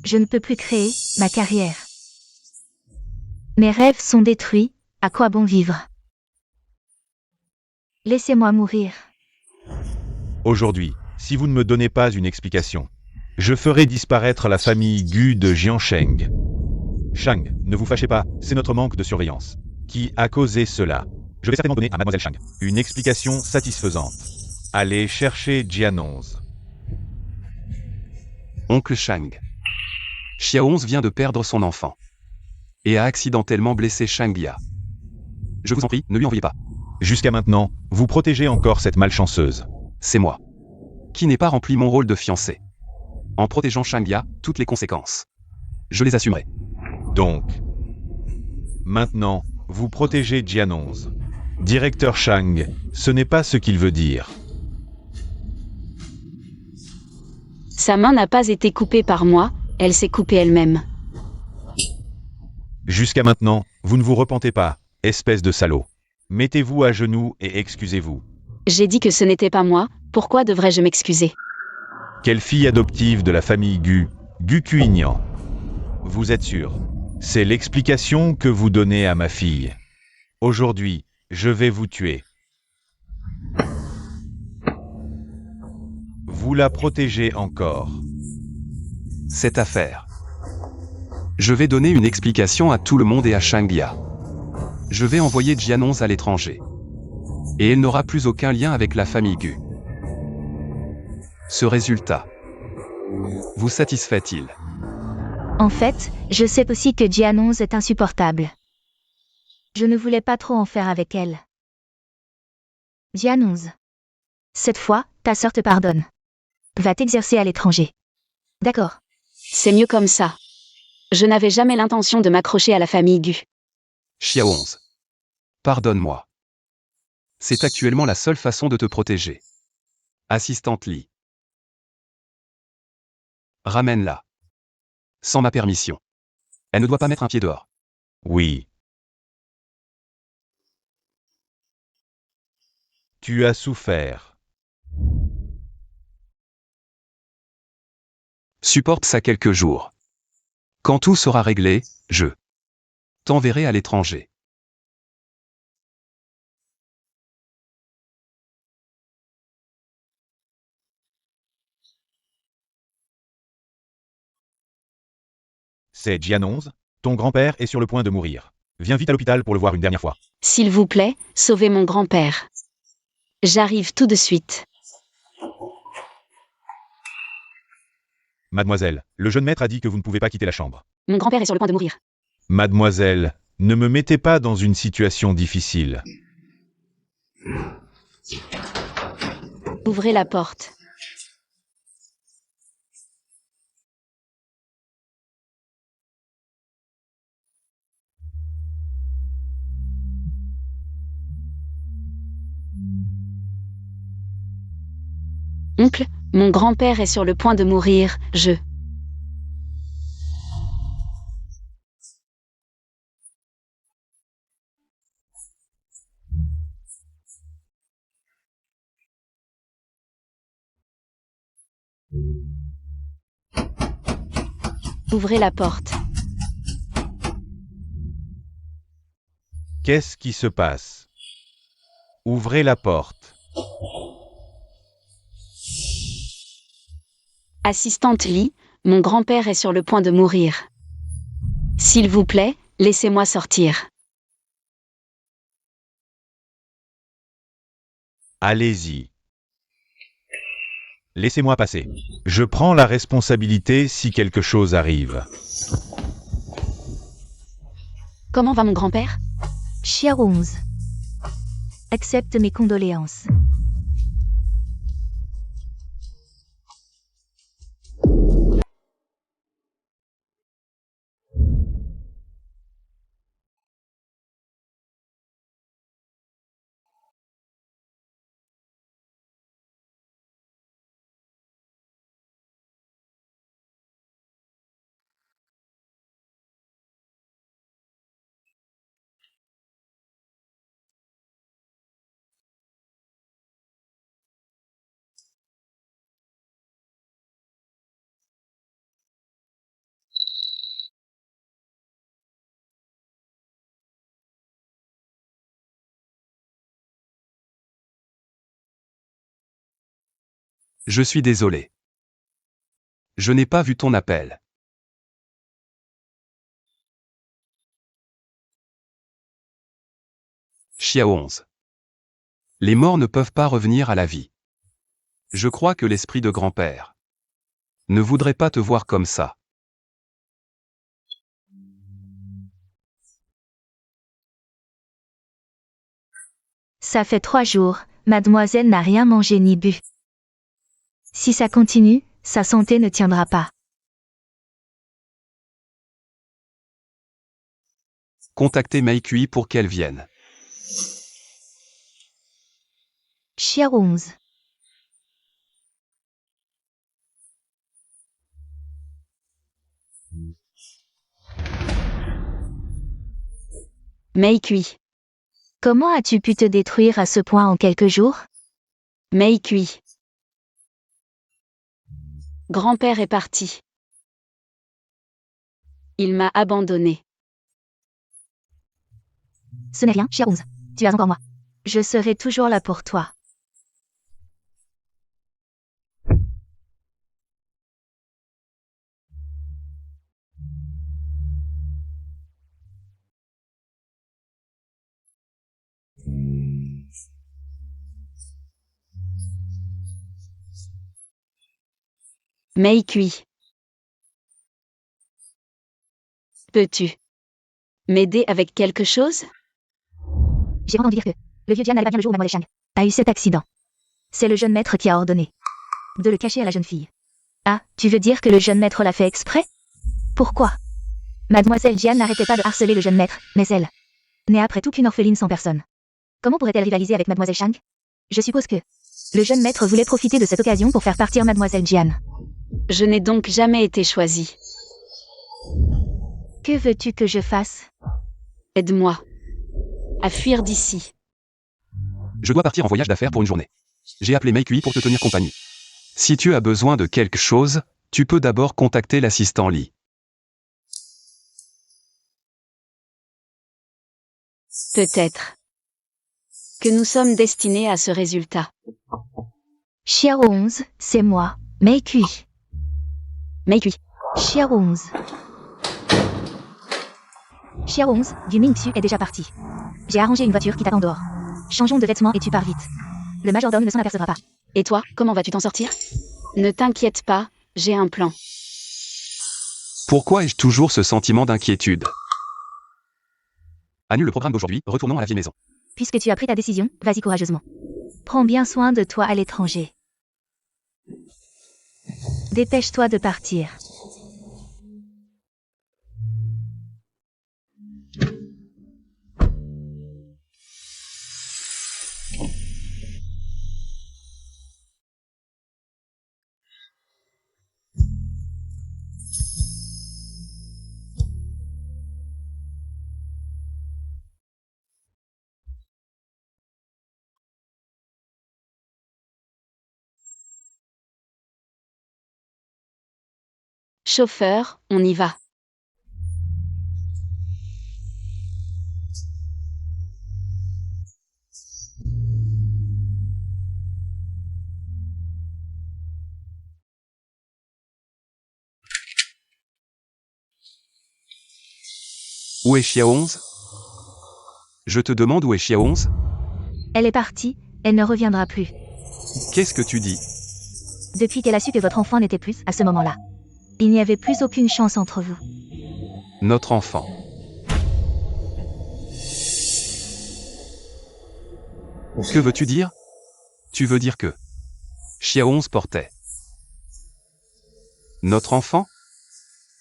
Je ne peux plus créer ma carrière. Mes rêves sont détruits, à quoi bon vivre? Laissez-moi mourir. Aujourd'hui, si vous ne me donnez pas une explication, je ferai disparaître la famille Gu de Jiansheng. Shang, ne vous fâchez pas, c'est notre manque de surveillance qui a causé cela. Je vais certainement donner à Mademoiselle Shang une explication satisfaisante. Allez chercher Jian11. Oncle Shang. Xiao 11 vient de perdre son enfant. Et a accidentellement blessé Shangya. Je vous en prie, ne lui en veuillez pas. Jusqu'à maintenant, vous protégez encore cette malchanceuse. C'est moi. Qui n'ai pas rempli mon rôle de fiancé. En protégeant Shangya, toutes les conséquences. Je les assumerai. Donc, maintenant, vous protégez Jian11. Directeur Shang, ce n'est pas ce qu'il veut dire. Sa main n'a pas été coupée par moi, elle s'est coupée elle-même. Jusqu'à maintenant, vous ne vous repentez pas, espèce de salaud. Mettez-vous à genoux et excusez-vous. J'ai dit que ce n'était pas moi, pourquoi devrais-je m'excuser? Quelle fille adoptive de la famille Gu Kuignan. Vous êtes sûr? C'est l'explication que vous donnez à ma fille. Aujourd'hui, je vais vous tuer. Vous la protégez encore. Cette affaire. Je vais donner une explication à tout le monde et à Shangya. Je vais envoyer Jian11 à l'étranger. Et elle n'aura plus aucun lien avec la famille Gu. Ce résultat vous satisfait-il? En fait, je sais aussi que Jian11 est insupportable. Je ne voulais pas trop en faire avec elle. Jian11. Cette fois, ta sœur te pardonne. Va t'exercer à l'étranger. D'accord. C'est mieux comme ça. Je n'avais jamais l'intention de m'accrocher à la famille Gu. Xiao 11. Pardonne-moi. C'est actuellement la seule façon de te protéger. Assistante Li. Ramène-la. Sans ma permission. Elle ne doit pas mettre un pied dehors. Oui. Tu as souffert. Supporte ça quelques jours. Quand tout sera réglé, je t'enverrai à l'étranger. C'est Jian11. Ton grand-père est sur le point de mourir. Viens vite à l'hôpital pour le voir une dernière fois. S'il vous plaît, sauvez mon grand-père. J'arrive tout de suite. Mademoiselle, le jeune maître a dit que vous ne pouvez pas quitter la chambre. Mon grand-père est sur le point de mourir. Mademoiselle, ne me mettez pas dans une situation difficile. Ouvrez la porte. Oncle, mon grand-père est sur le point de mourir, je... Ouvrez la porte. Qu'est-ce qui se passe? Ouvrez la porte. Assistante Li, mon grand-père est sur le point de mourir. S'il vous plaît, laissez-moi sortir. Allez-y. Laissez-moi passer. Je prends la responsabilité si quelque chose arrive. Comment va mon grand-père? Xiao 11. Accepte mes condoléances. Je suis désolé. Je n'ai pas vu ton appel. Xiao 11. Les morts ne peuvent pas revenir à la vie. Je crois que l'esprit de grand-père ne voudrait pas te voir comme ça. Ça fait 3 jours, mademoiselle n'a rien mangé ni bu. Si ça continue, sa santé ne tiendra pas. Contactez Meikui pour qu'elle vienne. Chia 11. Meikui. Comment as-tu pu te détruire à ce point en quelques jours? Meikui. Grand-père est parti. Il m'a abandonné. Ce n'est rien, Chia 11. Tu as encore moi. Je serai toujours là pour toi. Meikui. Peux-tu m'aider avec quelque chose? J'ai entendu dire que le vieux Diane n'allait pas bien le jour où mademoiselle Chang a eu cet accident. C'est le jeune maître qui a ordonné de le cacher à la jeune fille. Ah, tu veux dire que le jeune maître l'a fait exprès? Pourquoi? Mademoiselle Diane n'arrêtait pas de harceler le jeune maître, mais elle n'est après tout qu'une orpheline sans personne. Comment pourrait-elle rivaliser avec mademoiselle Chang? Je suppose que le jeune maître voulait profiter de cette occasion pour faire partir mademoiselle Diane. Je n'ai donc jamais été choisie. Que veux-tu que je fasse? Aide-moi à fuir d'ici. Je dois partir en voyage d'affaires pour une journée. J'ai appelé Meikui pour te tenir compagnie. Si tu as besoin de quelque chose, tu peux d'abord contacter l'assistant Lee. Peut-être que nous sommes destinés à ce résultat. Chia 11, c'est moi, Meikui. Meikui. Chia 11. Chia 11, du Mingxu est déjà parti. J'ai arrangé une voiture qui t'attend dehors. Changeons de vêtements et tu pars vite. Le majordome ne s'en apercevra pas. Et toi, comment vas-tu t'en sortir? Ne t'inquiète pas, j'ai un plan. Pourquoi ai-je toujours ce sentiment d'inquiétude? Annule le programme d'aujourd'hui, retournons à la vieille maison. Puisque tu as pris ta décision, vas-y courageusement. Prends bien soin de toi à l'étranger. Dépêche-toi de partir. Chauffeur, on y va. Où est Chia 11? Je te demande où est Chia 11? Elle est partie, elle ne reviendra plus. Qu'est-ce que tu dis? Depuis qu'elle a su que votre enfant n'était plus, à ce moment-là. Il n'y avait plus aucune chance entre vous. Notre enfant. Que veux-tu dire? Tu veux dire que Chia 11 portait notre enfant?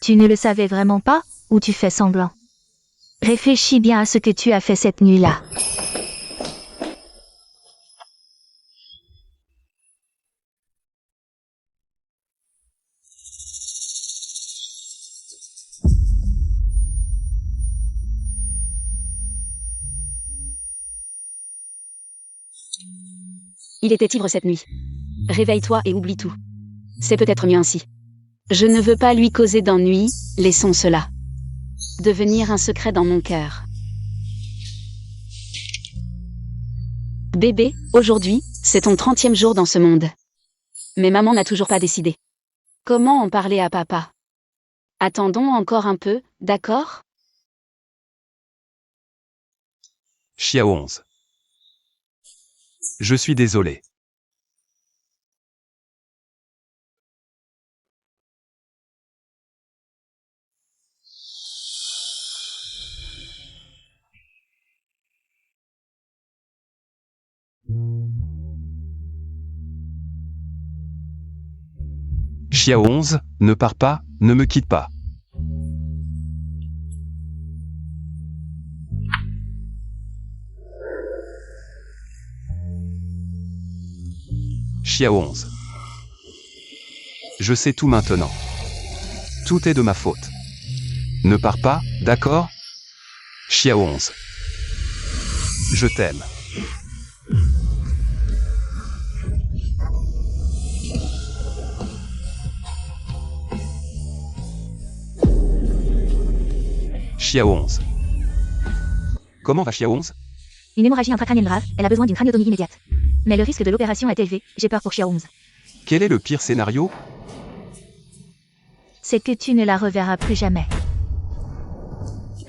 Tu ne le savais vraiment pas, ou tu fais semblant? Réfléchis bien à ce que tu as fait cette nuit-là. Il était ivre cette nuit. Réveille-toi et oublie tout. C'est peut-être mieux ainsi. Je ne veux pas lui causer d'ennui, laissons cela devenir un secret dans mon cœur. Bébé, aujourd'hui, c'est ton 30e jour dans ce monde. Mais maman n'a toujours pas décidé. Comment en parler à papa? Attendons encore un peu, d'accord? Chia 11. Je suis désolé. Xiao 11, ne pars pas, ne me quitte pas. Xiao 11. Je sais tout maintenant. Tout est de ma faute. Ne pars pas, d'accord? Xiao 11. Je t'aime. Xiao 11. Comment va Xiao 11? Une hémorragie intracrânienne grave, elle a besoin d'une craniotomie immédiate. Mais le risque de l'opération est élevé, j'ai peur pour Xiao 11. Quel est le pire scénario? C'est que tu ne la reverras plus jamais.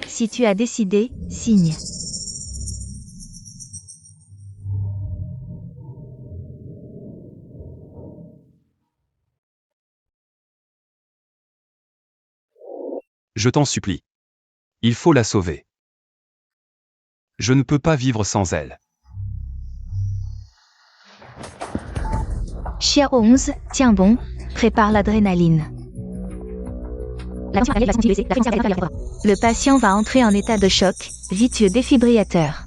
Si tu as décidé, signe. Je t'en supplie. Il faut la sauver. Je ne peux pas vivre sans elle. Xiao 11, tiens bon, prépare l'adrénaline. La tension artérielle va se continuer, la fréquence cardiaque va. Le patient va entrer en état de choc, vite le défibrillateur.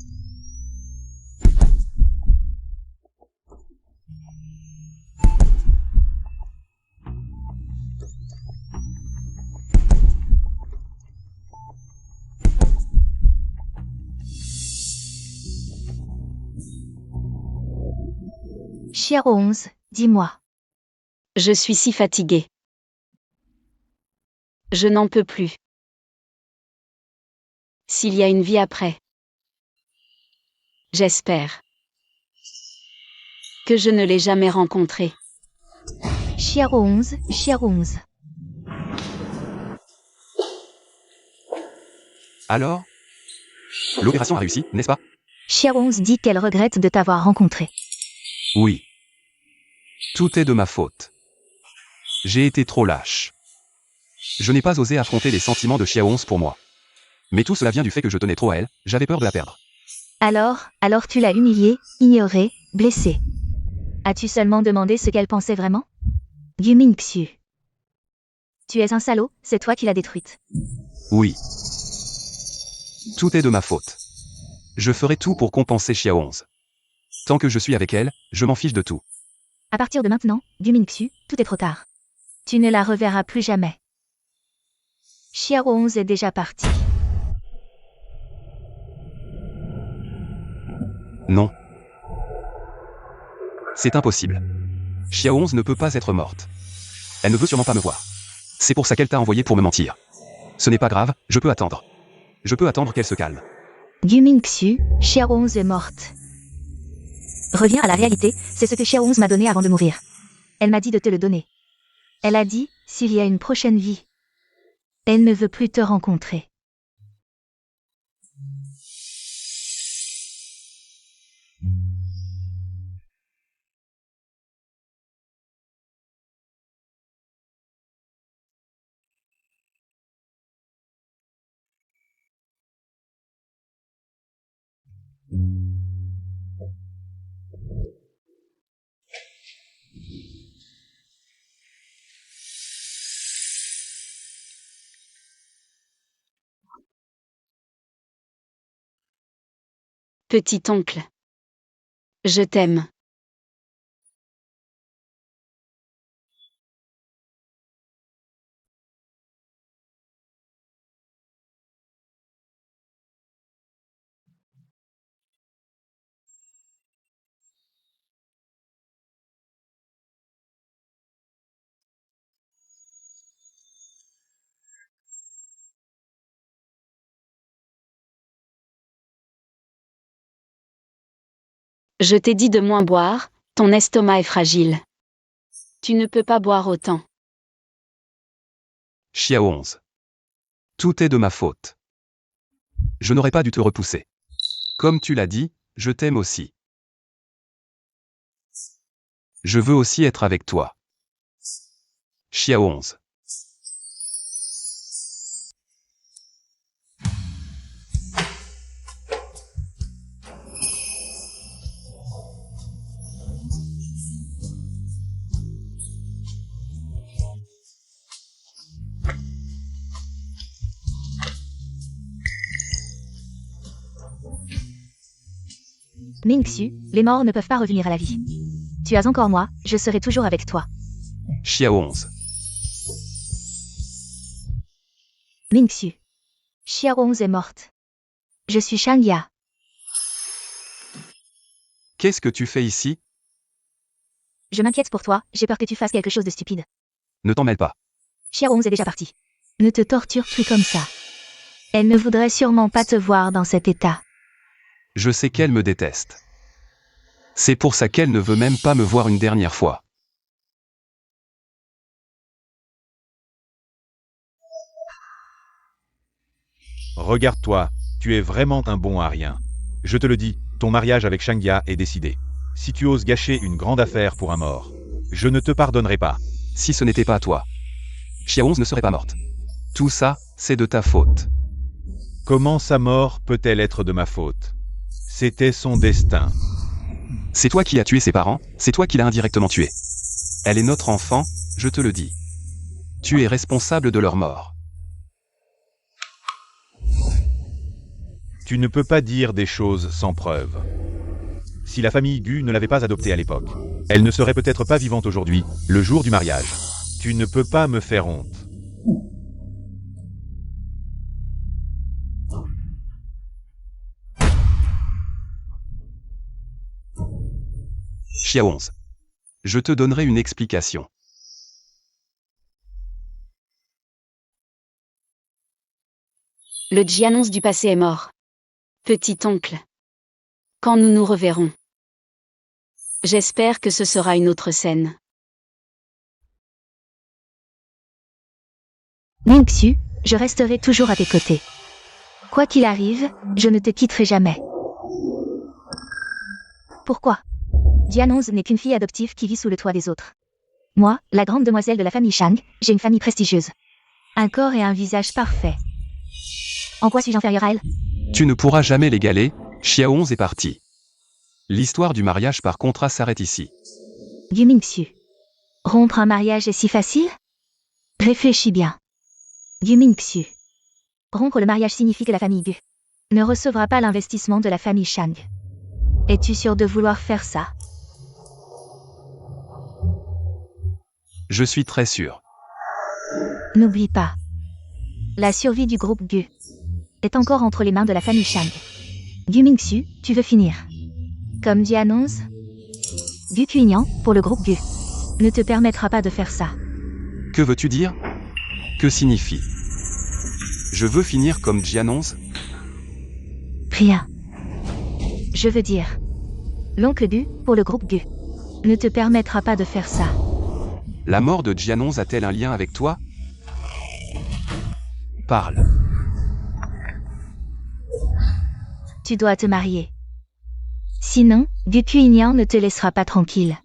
Xiao 11, dis-moi. Je suis si fatiguée. Je n'en peux plus. S'il y a une vie après. J'espère que je ne l'ai jamais rencontrée. Xiao 11, Xiao 11. Alors? L'opération a réussi, n'est-ce pas? Xiao 11 dit qu'elle regrette de t'avoir rencontré. Oui. Tout est de ma faute. J'ai été trop lâche. Je n'ai pas osé affronter les sentiments de Xiao 11 pour moi. Mais tout cela vient du fait que je tenais trop à elle, j'avais peur de la perdre. Alors tu l'as humiliée, ignorée, blessée. As-tu seulement demandé ce qu'elle pensait vraiment? Yumin Xu. Tu es un salaud, c'est toi qui l'as détruite. Oui. Tout est de ma faute. Je ferai tout pour compenser Xiao 11. Tant que je suis avec elle, je m'en fiche de tout. À partir de maintenant, Yumin Xu, tout est trop tard. Tu ne la reverras plus jamais. Xiao 11 est déjà parti. Non. C'est impossible. Xiao 11 ne peut pas être morte. Elle ne veut sûrement pas me voir. C'est pour ça qu'elle t'a envoyé pour me mentir. Ce n'est pas grave, je peux attendre. Je peux attendre qu'elle se calme. Yumin Xu, Xiao 11 est morte. Reviens à la réalité, c'est ce que Xiao 11 m'a donné avant de mourir. Elle m'a dit de te le donner. Elle a dit, s'il y a une prochaine vie. Elle ne veut plus te rencontrer. Petit oncle. Je t'aime. Je t'ai dit de moins boire, ton estomac est fragile. Tu ne peux pas boire autant. Xiao 11. Tout est de ma faute. Je n'aurais pas dû te repousser. Comme tu l'as dit, je t'aime aussi. Je veux aussi être avec toi. Xiao 11. Mingxu, les morts ne peuvent pas revenir à la vie. Tu as encore moi, je serai toujours avec toi. Xiao 11. Mingxu. Xiaohong est morte. Je suis Shangya. Qu'est-ce que tu fais ici? Je m'inquiète pour toi, j'ai peur que tu fasses quelque chose de stupide. Ne t'en mêle pas. Xiaohong est déjà partie. Ne te torture plus comme ça. Elle ne voudrait sûrement pas te voir dans cet état. Je sais qu'elle me déteste. C'est pour ça qu'elle ne veut même pas me voir une dernière fois. Regarde-toi, tu es vraiment un bon à rien. Je te le dis, ton mariage avec Shangya est décidé. Si tu oses gâcher une grande affaire pour un mort, je ne te pardonnerai pas. Si ce n'était pas toi, Xiao 11 ne serait pas morte. Tout ça, c'est de ta faute. Comment sa mort peut-elle être de ma faute? C'était son destin. C'est toi qui as tué ses parents, c'est toi qui l'as indirectement tué. Elle est notre enfant, je te le dis. Tu es responsable de leur mort. Tu ne peux pas dire des choses sans preuve. Si la famille Gu ne l'avait pas adoptée à l'époque, elle ne serait peut-être pas vivante aujourd'hui, le jour du mariage. Tu ne peux pas me faire honte. Xiao 11. Je te donnerai une explication. Le Jiannonce du passé est mort. Petit oncle. Quand nous nous reverrons. J'espère que ce sera une autre scène. Mingxu, je resterai toujours à tes côtés. Quoi qu'il arrive, je ne te quitterai jamais. Pourquoi? Jiannonze n'est qu'une fille adoptive qui vit sous le toit des autres. Moi, la grande demoiselle de la famille Shang, j'ai une famille prestigieuse. Un corps et un visage parfaits. En quoi suis-je inférieure à elle? Tu ne pourras jamais l'égaler, Xiao 11 est parti. L'histoire du mariage par contrat s'arrête ici. Gu Mingxu. Rompre un mariage est si facile? Réfléchis bien. Gu Mingxu. Rompre le mariage signifie que la famille Gu ne recevra pas l'investissement de la famille Shang. Es-tu sûr de vouloir faire ça? Je suis très sûr. N'oublie pas. La survie du groupe Gu est encore entre les mains de la famille Shang. Gu Mingxu, tu veux finir comme Jiannonze? Gu Quignan, pour le groupe Gu, ne te permettra pas de faire ça. Que veux-tu dire? Que signifie? Je veux finir comme Jiannonze? Rien. Je veux dire, l'oncle Gu, pour le groupe Gu, ne te permettra pas de faire ça. La mort de Jiannonze a-t-elle un lien avec toi? Parle. Tu dois te marier. Sinon, Gu Quignan ne te laissera pas tranquille.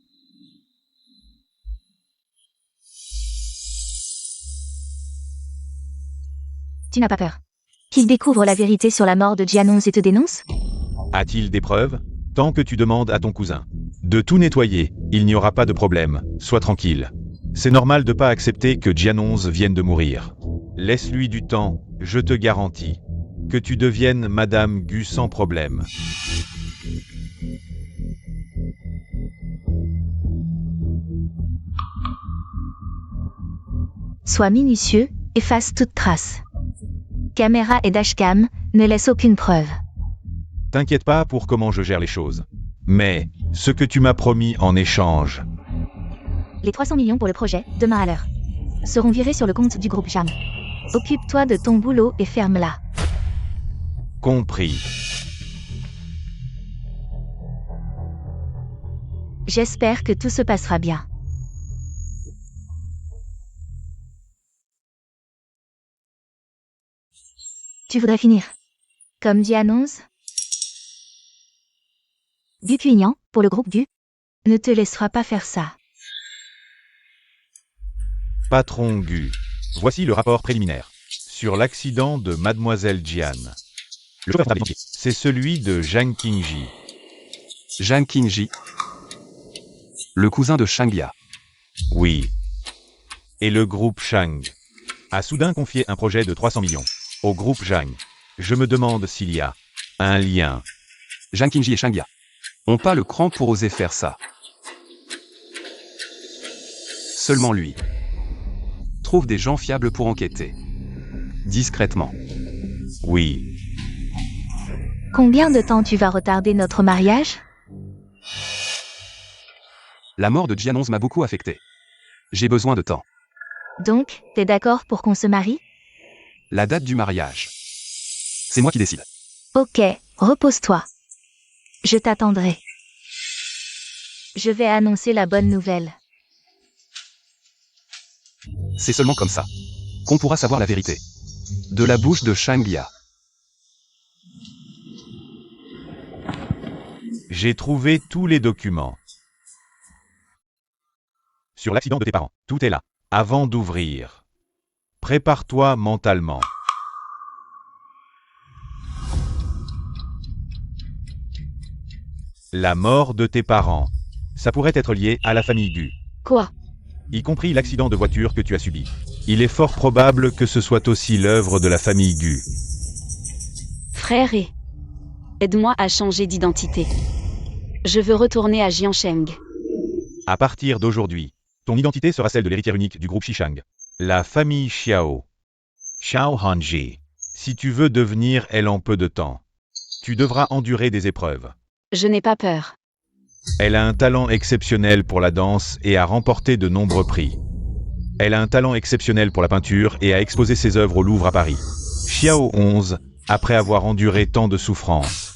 Tu n'as pas peur qu'il découvre la vérité sur la mort de Jiannonze et te dénonce? A-t-il des preuves? Tant que tu demandes à ton cousin de tout nettoyer, il n'y aura pas de problème, sois tranquille. C'est normal de pas accepter que Jiannonze vienne de mourir. Laisse-lui du temps, je te garantis que tu deviennes Madame Gu sans problème. Sois minutieux, efface toute trace. Caméra et dashcam, ne laisse aucune preuve. T'inquiète pas pour comment je gère les choses. Mais, ce que tu m'as promis en échange. Les 300 millions pour le projet, demain à l'heure, seront virés sur le compte du groupe Jam. Occupe-toi de ton boulot et ferme-la. Compris. J'espère que tout se passera bien. Tu voudrais finir comme Jiannonze? Gu Quignan, pour le groupe Gu, ne te laissera pas faire ça. Patron Gu. Voici le rapport préliminaire sur l'accident de Mademoiselle Jian. Le chauffeur c'est celui de Zhang Qingji. Zhang Qingji. Le cousin de Shangya. Oui. Et le groupe Shang a soudain confié un projet de 300 millions au groupe Zhang. Je me demande s'il y a un lien. Zhang Qingji et Shangya ont pas le cran pour oser faire ça. Seulement lui. Trouve des gens fiables pour enquêter. Discrètement. Oui. Combien de temps tu vas retarder notre mariage? La mort de Jianonz m'a beaucoup affecté. J'ai besoin de temps. Donc, t'es d'accord pour qu'on se marie? La date du mariage. C'est moi qui décide. Ok, repose-toi. Je t'attendrai. Je vais annoncer la bonne nouvelle. C'est seulement comme ça qu'on pourra savoir la vérité. De la bouche de Shangya. J'ai trouvé tous les documents. Sur l'accident de tes parents, tout est là. Avant d'ouvrir. Prépare-toi mentalement. La mort de tes parents. Ça pourrait être lié à la famille Gu, Quoi? y compris l'accident de voiture que tu as subi. Il est fort probable que ce soit aussi l'œuvre de la famille Gu. Frère aide-moi à changer d'identité. Je veux retourner à Jiansheng. À partir d'aujourd'hui, ton identité sera celle de l'héritière unique du groupe Shishang. La famille Xiao. Xiao Hanji. Si tu veux devenir elle en peu de temps, tu devras endurer des épreuves. Je n'ai pas peur. Elle a un talent exceptionnel pour la danse et a remporté de nombreux prix. Elle a un talent exceptionnel pour la peinture et a exposé ses œuvres au Louvre à Paris. Xiao 11, après avoir enduré tant de souffrances.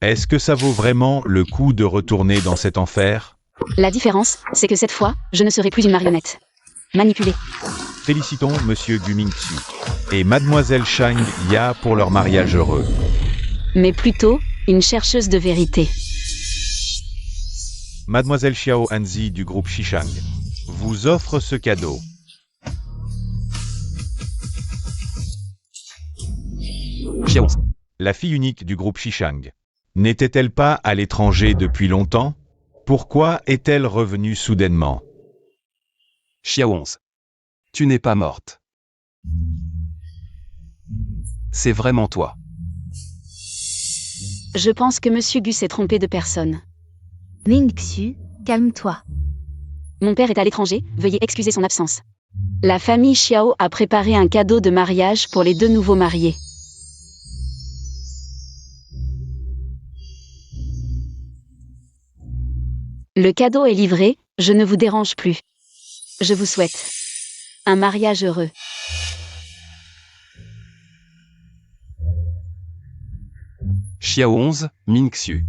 Est-ce que ça vaut vraiment le coup de retourner dans cet enfer? La différence, c'est que cette fois, je ne serai plus une marionnette. Manipulée. Félicitons Monsieur Gu Mingxu et Mademoiselle Shang Ya pour leur mariage heureux. Mais plutôt, une chercheuse de vérité. Mademoiselle Xiao Hanzi du groupe Shishang vous offre ce cadeau. Jianonz. La fille unique du groupe Shishang. N'était-elle pas à l'étranger depuis longtemps? Pourquoi est-elle revenue soudainement? Jianonz. Tu n'es pas morte. C'est vraiment toi. Je pense que Monsieur Gu s'est trompé de personne. Mingxu, calme-toi. Mon père est à l'étranger, veuillez excuser son absence. La famille Xiao a préparé un cadeau de mariage pour les deux nouveaux mariés. Le cadeau est livré, je ne vous dérange plus. Je vous souhaite un mariage heureux. Xiao 11, Mingxu.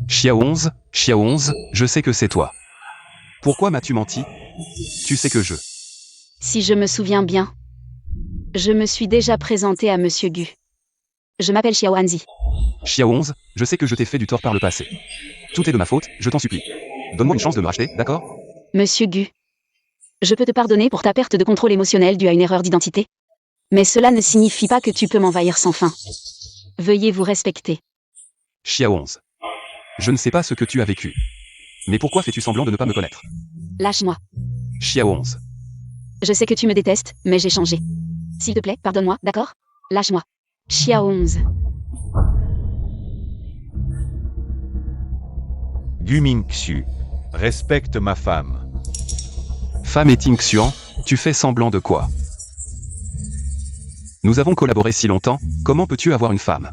Xiao 11, je sais que c'est toi. Pourquoi m'as-tu menti? Tu sais que je... Si je me souviens bien, je me suis déjà présenté à Monsieur Gu. Je m'appelle Xiao Hanzi. Xiao 11, je sais que je t'ai fait du tort par le passé. Tout est de ma faute, je t'en supplie. Donne-moi une chance de me racheter, d'accord? Monsieur Gu, je peux te pardonner pour ta perte de contrôle émotionnel due à une erreur d'identité. Mais cela ne signifie pas que tu peux m'envahir sans fin. Veuillez vous respecter. Xiao 11. Je ne sais pas ce que tu as vécu. Mais pourquoi fais-tu semblant de ne pas me connaître? Lâche-moi. Xiao 11. Je sais que tu me détestes, mais j'ai changé. S'il te plaît, pardonne-moi, d'accord? Lâche-moi. Xiao 11. Gu Mingxu. Respecte ma femme. Femme et Ting Xuan, tu fais semblant de quoi? Nous avons collaboré si longtemps, comment peux-tu avoir une femme?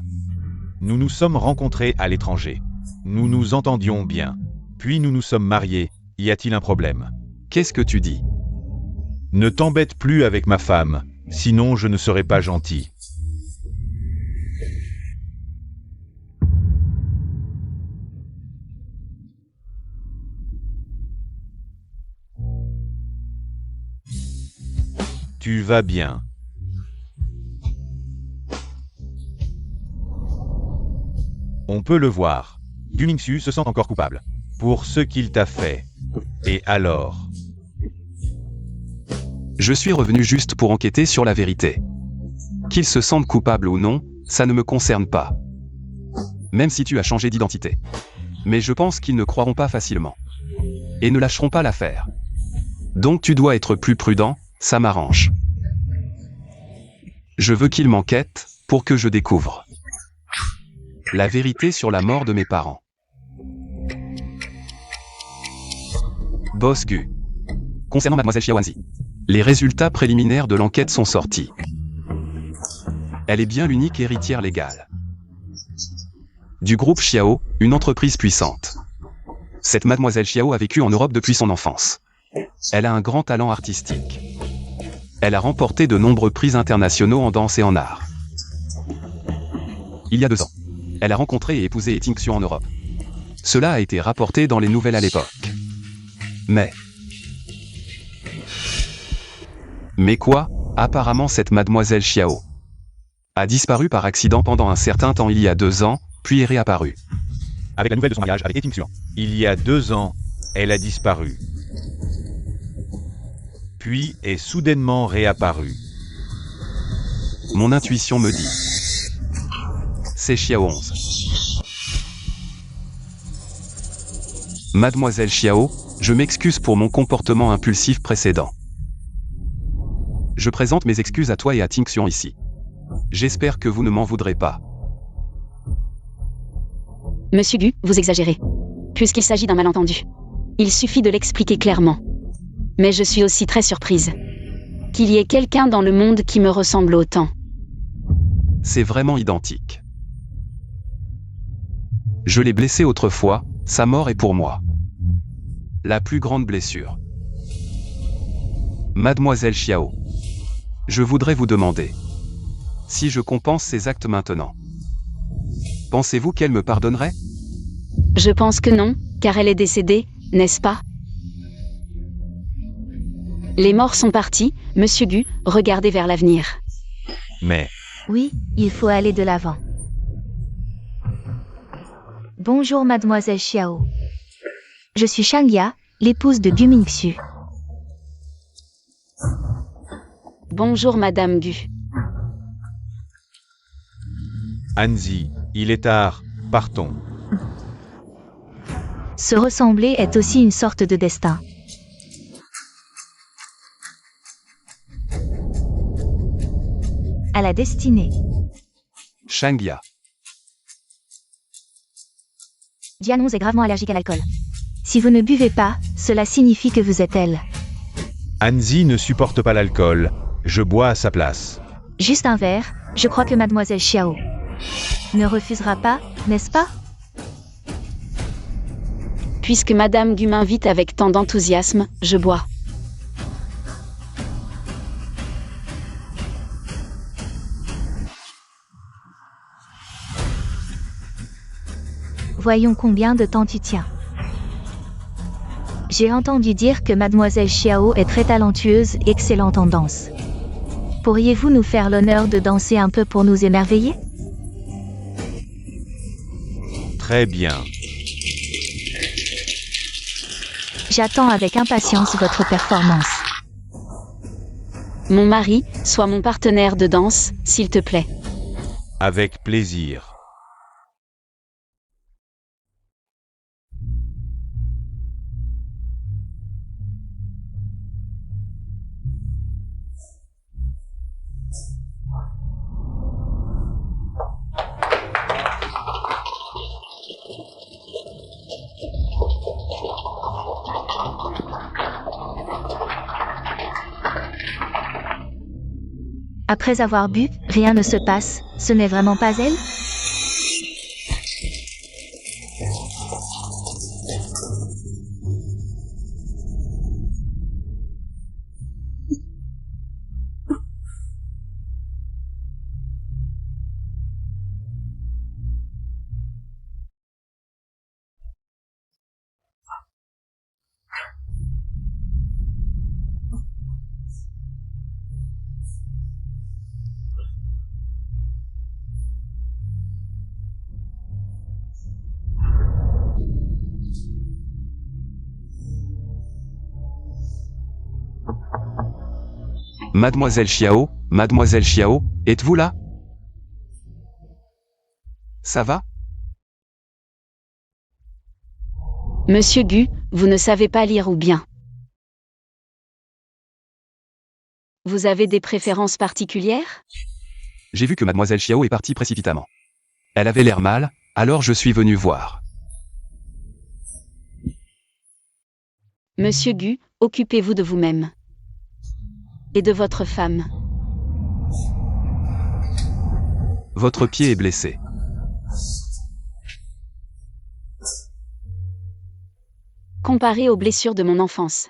Nous nous sommes rencontrés à l'étranger. Nous nous entendions bien. Puis nous nous sommes mariés. Y a-t-il un problème? Qu'est-ce que tu dis? Ne t'embête plus avec ma femme, sinon je ne serai pas gentil. Tu vas bien. On peut le voir. Gu Mingxu se sent encore coupable. Pour ce qu'il t'a fait. Et alors? Je suis revenu juste pour enquêter sur la vérité. Qu'il se sente coupable ou non, ça ne me concerne pas. Même si tu as changé d'identité. Mais je pense qu'ils ne croiront pas facilement. Et ne lâcheront pas l'affaire. Donc tu dois être plus prudent, ça m'arrange. Je veux qu'ils m'enquêtent, pour que je découvre. La vérité sur la mort de mes parents. Boss Gu. Concernant Mademoiselle Xiaoanzi, les résultats préliminaires de l'enquête sont sortis. Elle est bien l'unique héritière légale du groupe Xiao, une entreprise puissante. Cette Mademoiselle Xiao a vécu en Europe depuis son enfance. Elle a un grand talent artistique. Elle a remporté de nombreux prix internationaux en danse et en art. Il y a 2 ans, elle a rencontré et épousé Ting Xiu en Europe. Cela a été rapporté dans les nouvelles à l'époque. Mais quoi? Apparemment cette Mademoiselle Xiao a disparu par accident pendant un certain temps il y a 2 ans, puis est réapparue. Avec la nouvelle de son mariage avec Ting Xiu. Il y a 2 ans, elle a disparu. Puis est soudainement réapparue. Mon intuition me dit. C'est Xiao 11. Mademoiselle Xiao, je m'excuse pour mon comportement impulsif précédent. Je présente mes excuses à toi et à Ting Xiu ici. J'espère que vous ne m'en voudrez pas. Monsieur Gu, vous exagérez. Puisqu'il s'agit d'un malentendu. Il suffit de l'expliquer clairement. Mais je suis aussi très surprise qu'il y ait quelqu'un dans le monde qui me ressemble autant. C'est vraiment identique. Je l'ai blessé autrefois, sa mort est pour moi la plus grande blessure. Mademoiselle Xiao, je voudrais vous demander si je compense ces actes maintenant. Pensez-vous qu'elle me pardonnerait? Je pense que non, car elle est décédée, n'est-ce pas? Les morts sont partis, Monsieur Gu, regardez vers l'avenir. Mais, Oui, il faut aller de l'avant. Bonjour Mademoiselle Xiao. Je suis Shangya, l'épouse de Gu Mingxu. Bonjour Madame Gu. Hanzi, il est tard, partons. Se ressembler est aussi une sorte de destin. À la destinée. Shangya. Jianong est gravement allergique à l'alcool. Si vous ne buvez pas, cela signifie que vous êtes elle. Hanzi ne supporte pas l'alcool, je bois à sa place. Juste un verre, je crois que Mademoiselle Xiao ne refusera pas, n'est-ce pas? Puisque Madame Gu m'invite avec tant d'enthousiasme, je bois. Voyons combien de temps tu tiens. J'ai entendu dire que Mademoiselle Xiao est très talentueuse et excellente en danse. Pourriez-vous nous faire l'honneur de danser un peu pour nous émerveiller? Très bien. J'attends avec impatience votre performance. Mon mari, sois mon partenaire de danse, s'il te plaît. Avec plaisir. Après avoir bu, rien ne se passe, ce n'est vraiment pas elle? Mademoiselle Xiao, êtes-vous là? Ça va? Monsieur Gu, vous ne savez pas lire ou bien? Vous avez des préférences particulières? J'ai vu que Mademoiselle Xiao est partie précipitamment. Elle avait l'air mal, Alors je suis venu voir. Monsieur Gu, occupez-vous de vous-même. Et de votre femme. Votre pied est blessé. Comparé aux blessures de mon enfance.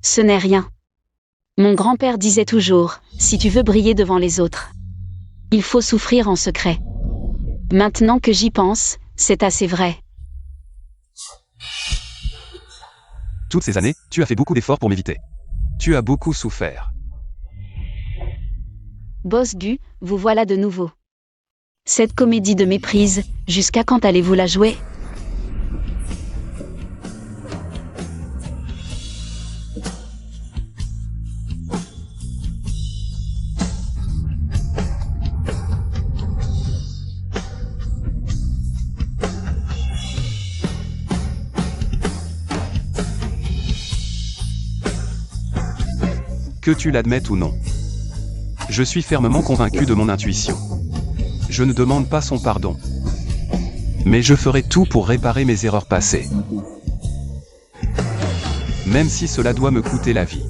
Ce n'est rien. Mon grand-père disait toujours, si tu veux briller devant les autres, il faut souffrir en secret. Maintenant que j'y pense, c'est assez vrai. Toutes ces années, tu as fait beaucoup d'efforts pour m'éviter. Tu as beaucoup souffert. Boss Gu, vous voilà de nouveau. Cette comédie de méprise, jusqu'à quand allez-vous la jouer? Que tu l'admettes ou non. Je suis fermement convaincu de mon intuition. Je ne demande pas son pardon. Mais je ferai tout pour réparer mes erreurs passées. Même si cela doit me coûter la vie.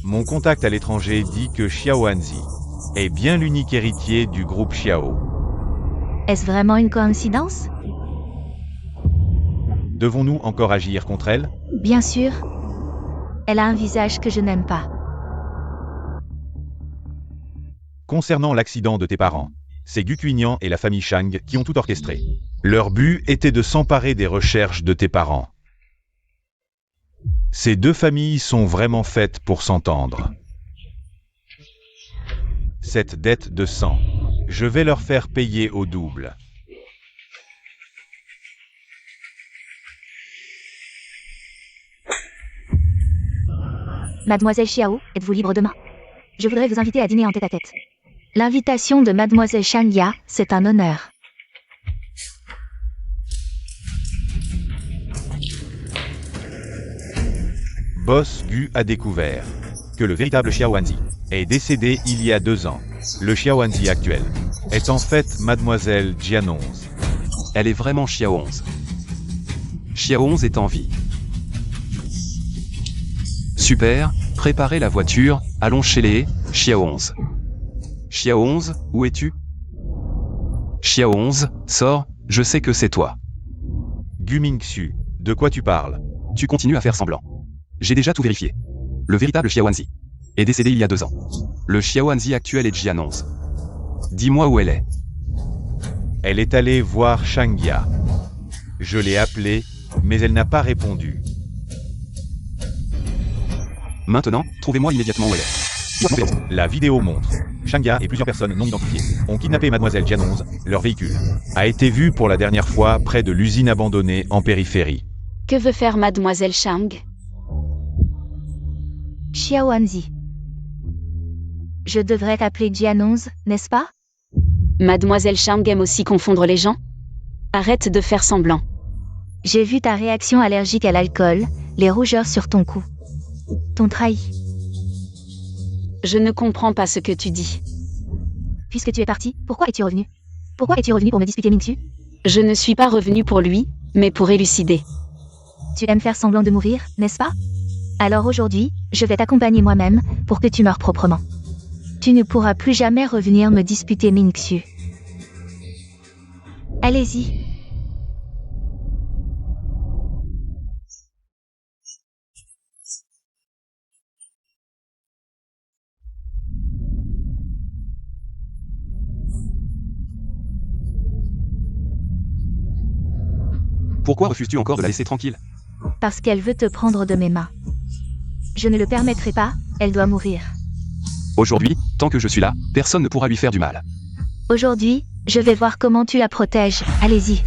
Mon contact à l'étranger dit que Xiao Hanzi est bien l'unique héritier du groupe Xiao. Est-ce vraiment une coïncidence? Devons-nous encore agir contre elle? Bien sûr. Elle a un visage que je n'aime pas. Concernant l'accident de tes parents, c'est Gu Quignan et la famille Shang qui ont tout orchestré. Leur but était de s'emparer des recherches de tes parents. Ces deux familles sont vraiment faites pour s'entendre. Cette dette de sang, je vais leur faire payer au double. Mademoiselle Xiao, êtes-vous libre demain? Je voudrais vous inviter à dîner en tête-à-tête. L'invitation de Mademoiselle Shangya, c'est un honneur. Boss Gu a découvert que le véritable Xiao Hanzi est décédé il y a 2 ans. Le Xiao Hanzi actuel est en fait Mademoiselle Jian 11. Elle est vraiment Xiao 11. Xiao 11 est en vie. Super, préparez la voiture, allons chez les Xiao 11. Xiao 11, où es-tu? Xiao 11, sors, je sais que c'est toi. Gu Mingxu, de quoi tu parles? Tu continues à faire semblant. J'ai déjà tout vérifié. Le véritable Xiao Hanzi est décédé il y a 2 ans. Le Xiao Hanzi actuel est Jian 11. Dis-moi où elle est. Elle est allée voir Shangya. Je l'ai appelée, mais elle n'a pas répondu. Maintenant, trouvez-moi immédiatement où elle est. La vidéo montre. Shangya et plusieurs personnes non identifiées ont kidnappé Mademoiselle Jian 11. Leur véhicule a été vu pour la dernière fois près de l'usine abandonnée en périphérie. Que veut faire Mademoiselle Shang? Xiao Hanzi. Je devrais t'appeler Jian 11, n'est-ce pas? Mademoiselle Shang aime aussi confondre les gens? Arrête de faire semblant. J'ai vu ta réaction allergique à l'alcool, les rougeurs sur ton cou. Ton trahi. Je ne comprends pas ce que tu dis. Puisque tu es parti, pourquoi es-tu revenu? Pourquoi es-tu revenu pour me disputer Mingxu? Je ne suis pas revenu pour lui, mais pour élucider. Tu aimes faire semblant de mourir, n'est-ce pas? Alors aujourd'hui, je vais t'accompagner moi-même, pour que tu meures proprement. Tu ne pourras plus jamais revenir me disputer Mingxu. Allez-y. Pourquoi refuses-tu encore de la laisser tranquille? Parce qu'elle veut te prendre de mes mains. Je ne le permettrai pas, elle doit mourir. Aujourd'hui, tant que je suis là, personne ne pourra lui faire du mal. Aujourd'hui, je vais voir comment tu la protèges, allez-y.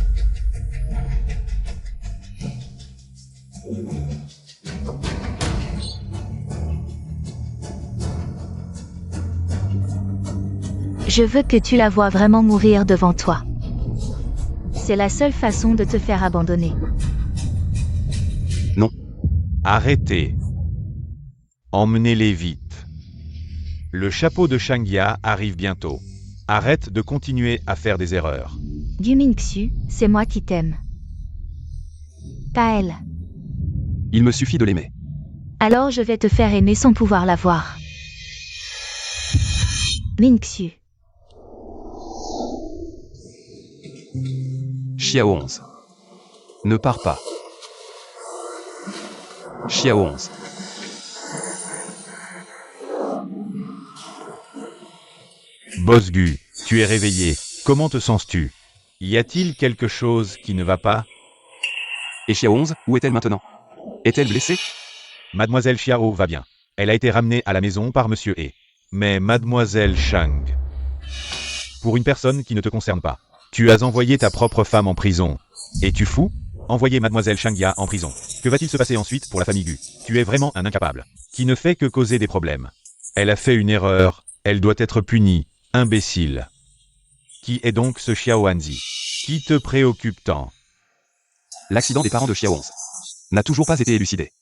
Je veux que tu la vois vraiment mourir devant toi. C'est la seule façon de te faire abandonner. Arrêtez. Emmenez-les vite. Le chapeau de Shangya arrive bientôt. Arrête de continuer à faire des erreurs. Gu Mingxu, c'est moi qui t'aime. Pas elle. Il me suffit de l'aimer. Alors je vais te faire aimer sans pouvoir la voir. Mingxu. Xiao 11. Ne pars pas. Xiao 11. Boss Gu, tu es réveillé. Comment te sens-tu? Y a-t-il quelque chose qui ne va pas? Et Xiao 11, où est-elle maintenant? Est-elle blessée? Mademoiselle Xiao va bien. Elle a été ramenée à la maison par Monsieur He. Mais Mademoiselle Shang, pour une personne qui ne te concerne pas, tu as envoyé ta propre femme en prison. Es-tu fou? Envoyer Mademoiselle Shangya en prison. Que va-t-il se passer ensuite pour la famille Gu? Tu es vraiment un incapable, qui ne fait que causer des problèmes. Elle a fait une erreur, elle doit être punie, imbécile. Qui est donc ce Xiao Hanzi? Qui te préoccupe tant? L'accident des parents de Xiao 11 n'a toujours pas été élucidé.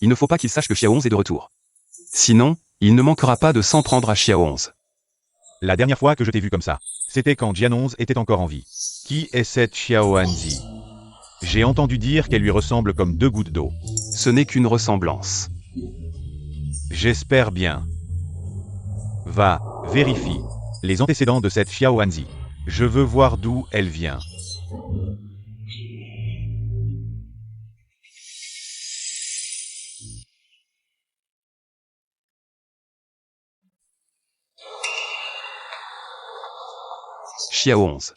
Il ne faut pas qu'il sache que Xiao 11 est de retour. Sinon, il ne manquera pas de s'en prendre à Xiao 11. La dernière fois que je t'ai vu comme ça, c'était quand Jianonze était encore en vie. Qui est cette Xiao Hanzi? J'ai entendu dire qu'elle lui ressemble comme deux gouttes d'eau. Ce n'est qu'une ressemblance. J'espère bien. Va, vérifie les antécédents de cette Xiao Hanzi. Je veux voir d'où elle vient. Xiao 11.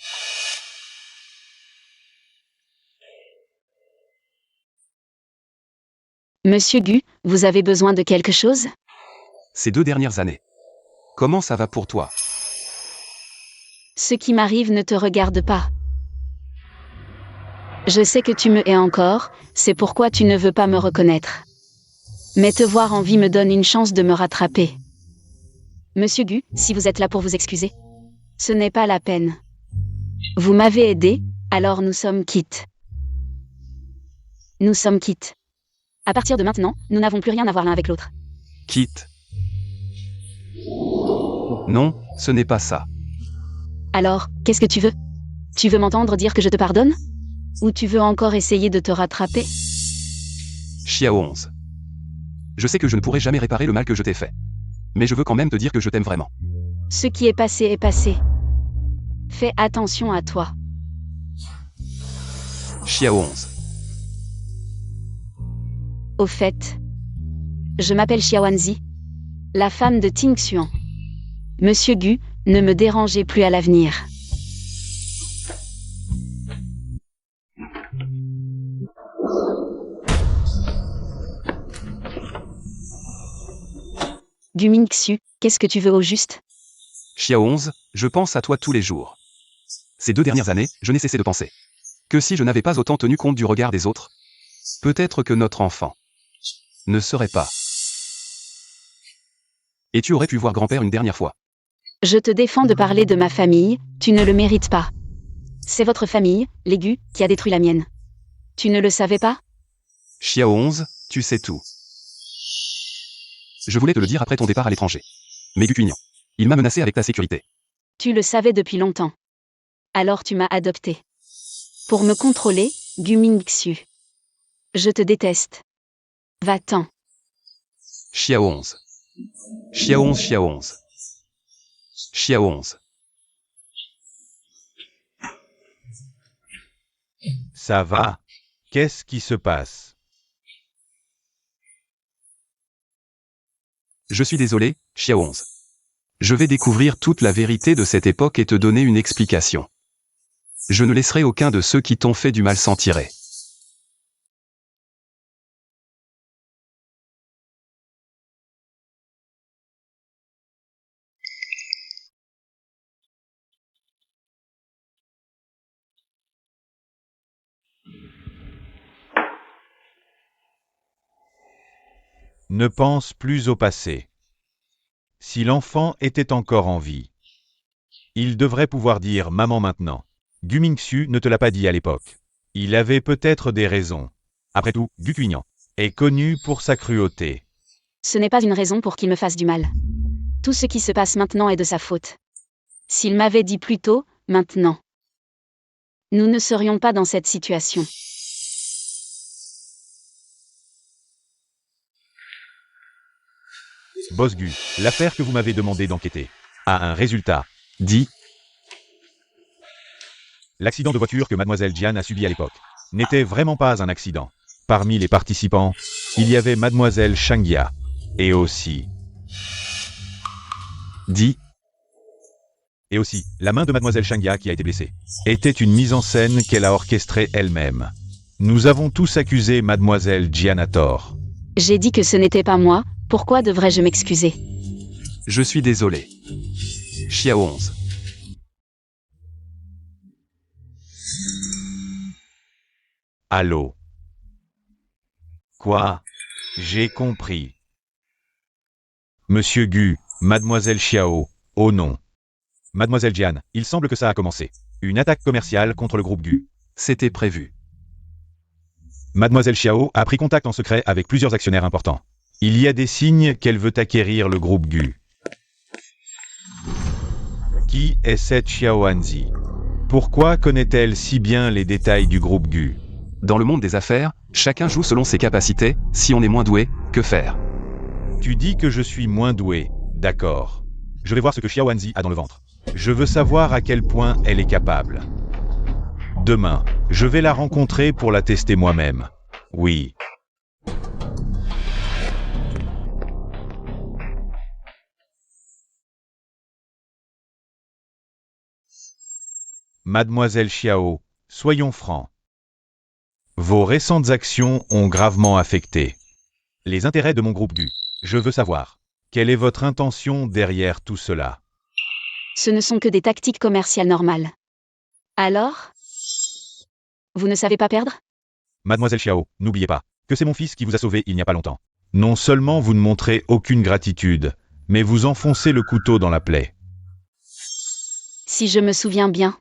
Monsieur Gu, vous avez besoin de quelque chose? Ces 2 dernières années. Comment ça va pour toi? Ce qui m'arrive ne te regarde pas. Je sais que tu me hais encore, c'est pourquoi tu ne veux pas me reconnaître. Mais te voir en vie me donne une chance de me rattraper. Monsieur Gu, si vous êtes là pour vous excuser, ce n'est pas la peine. Vous m'avez aidé, alors nous sommes quittes. Nous sommes quittes. À partir de maintenant, nous n'avons plus rien à voir l'un avec l'autre. Quitte. Non, ce n'est pas ça. Alors, qu'est-ce que tu veux? Tu veux m'entendre dire que je te pardonne? Ou tu veux encore essayer de te rattraper? Xiao 11. Je sais que je ne pourrai jamais réparer le mal que je t'ai fait. Mais je veux quand même te dire que je t'aime vraiment. Ce qui est passé est passé. Fais attention à toi. Xiao 11. Au fait, je m'appelle Xiao Hanzi, la femme de Ting Xuan. Monsieur Gu, ne me dérangez plus à l'avenir. Gu Mingxu, qu'est-ce que tu veux au juste? Xiao 11, je pense à toi tous les jours. Ces 2 dernières années, je n'ai cessé de penser que si je n'avais pas autant tenu compte du regard des autres, peut-être que notre enfant ne serait pas. Et tu aurais pu voir grand-père une dernière fois. Je te défends de parler de ma famille, tu ne le mérites pas. C'est votre famille, les Gu, qui a détruit la mienne. Tu ne le savais pas? Xiao 11, tu sais tout. Je voulais te le dire après ton départ à l'étranger. Mais Gu Cuignan, il m'a menacé avec ta sécurité. Tu le savais depuis longtemps. Alors tu m'as adopté. Pour me contrôler, Gu Mingxu. Je te déteste. Va-t'en. Xiao 11. Xiao 11, Xiao 11. Xiao 11. Ça va? Qu'est-ce qui se passe? Je suis désolé, Xiao 11. Je vais découvrir toute la vérité de cette époque et te donner une explication. Je ne laisserai aucun de ceux qui t'ont fait du mal s'en tirer. Ne pense plus au passé. Si l'enfant était encore en vie, il devrait pouvoir dire maman maintenant. Gu Mingxu ne te l'a pas dit à l'époque. Il avait peut-être des raisons. Après tout, Gu Cuignan, est connu pour sa cruauté. Ce n'est pas une raison pour qu'il me fasse du mal. Tout ce qui se passe maintenant est de sa faute. S'il m'avait dit plus tôt, maintenant, nous ne serions pas dans cette situation. Boss Gu, l'affaire que vous m'avez demandé d'enquêter a un résultat. Dis, L'accident de voiture que Mademoiselle Jian a subi à l'époque n'était vraiment pas un accident. Parmi les participants, il y avait Mademoiselle Shangia. Et aussi, dis, la main de Mademoiselle Shangia qui a été blessée était une mise en scène qu'elle a orchestrée elle-même. Nous avons tous accusé Mademoiselle Jian à tort. J'ai dit que ce n'était pas moi, pourquoi devrais-je m'excuser? je suis désolé. Xiao 11. Allô? Quoi? J'ai compris. Monsieur Gu, Mademoiselle Xiao, oh non. Mademoiselle Jian, il semble que ça a commencé. Une attaque commerciale contre le groupe Gu. C'était prévu. Mademoiselle Xiao a pris contact en secret avec plusieurs actionnaires importants. Il y a des signes qu'elle veut acquérir le groupe Gu. Qui est cette Xiao Hanzi? Pourquoi connaît-elle si bien les détails du groupe Gu? Dans le monde des affaires, chacun joue selon ses capacités. Si on est moins doué, que faire? Tu dis que je suis moins doué, d'accord. Je vais voir ce que Xiao Hanzi a dans le ventre. Je veux savoir à quel point elle est capable. Demain, je vais la rencontrer pour la tester moi-même. Oui. Mademoiselle Xiao, soyons francs. Vos récentes actions ont gravement affecté les intérêts de mon groupe Gu. Je veux savoir, quelle est votre intention derrière tout cela? Ce ne sont que des tactiques commerciales normales. Alors? Vous ne savez pas perdre? Mademoiselle Xiao, n'oubliez pas que c'est mon fils qui vous a sauvé il n'y a pas longtemps. Non seulement vous ne montrez aucune gratitude, mais vous enfoncez le couteau dans la plaie. Si je me souviens bien,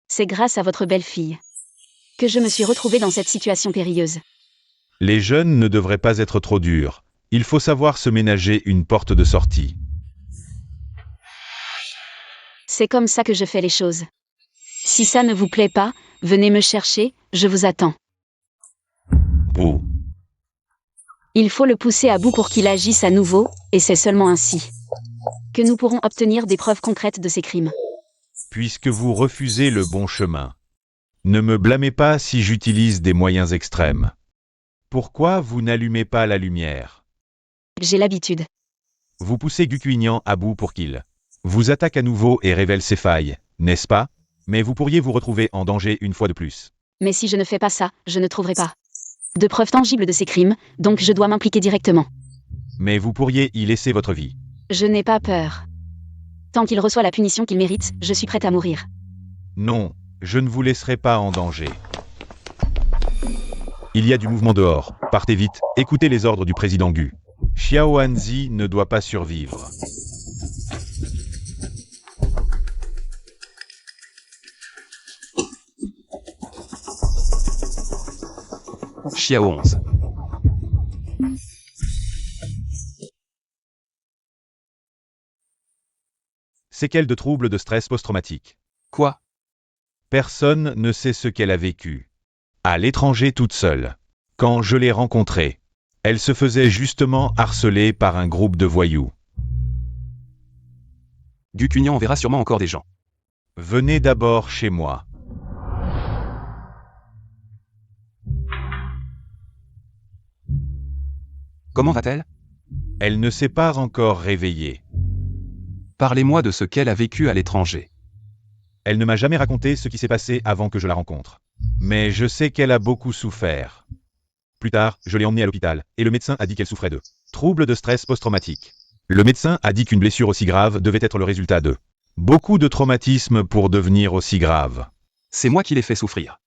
c'est grâce à votre belle-fille que je me suis retrouvée dans cette situation périlleuse. Les jeunes ne devraient pas être trop durs. Il faut savoir se ménager une porte de sortie. C'est comme ça que je fais les choses. Si ça ne vous plaît pas, venez me chercher, je vous attends. Oh. Il faut le pousser à bout pour qu'il agisse à nouveau, et c'est seulement ainsi que nous pourrons obtenir des preuves concrètes de ses crimes. Puisque vous refusez le bon chemin, ne me blâmez pas si j'utilise des moyens extrêmes. Pourquoi vous n'allumez pas la lumière? J'ai l'habitude. Vous poussez Gu Quignan à bout pour qu'il vous attaque à nouveau et révèle ses failles, n'est-ce pas? Mais vous pourriez vous retrouver en danger une fois de plus. Mais si je ne fais pas ça, je ne trouverai pas de preuves tangibles de ces crimes, donc je dois m'impliquer directement. Mais vous pourriez y laisser votre vie. Je n'ai pas peur. Tant qu'il reçoit la punition qu'il mérite, je suis prête à mourir. Non, je ne vous laisserai pas en danger. Il y a du mouvement dehors. Partez vite, écoutez les ordres du président Gu. Xiao Hanzi ne doit pas survivre. Xiao 11. Séquelles de troubles de stress post-traumatique. Quoi? Personne ne sait ce qu'elle a vécu. À l'étranger toute seule. Quand je l'ai rencontrée, elle se faisait justement harceler par un groupe de voyous. Gu Quignan enverra sûrement encore des gens. Venez d'abord chez moi. Comment va-t-elle? Elle ne s'est pas encore réveillée. Parlez-moi de ce qu'elle a vécu à l'étranger. Elle ne m'a jamais raconté ce qui s'est passé avant que je la rencontre. Mais je sais qu'elle a beaucoup souffert. Plus tard, je l'ai emmenée à l'hôpital, et le médecin a dit qu'elle souffrait de troubles de stress post-traumatique. Le médecin a dit qu'une blessure aussi grave devait être le résultat de beaucoup de traumatismes pour devenir aussi grave. C'est moi qui l'ai fait souffrir.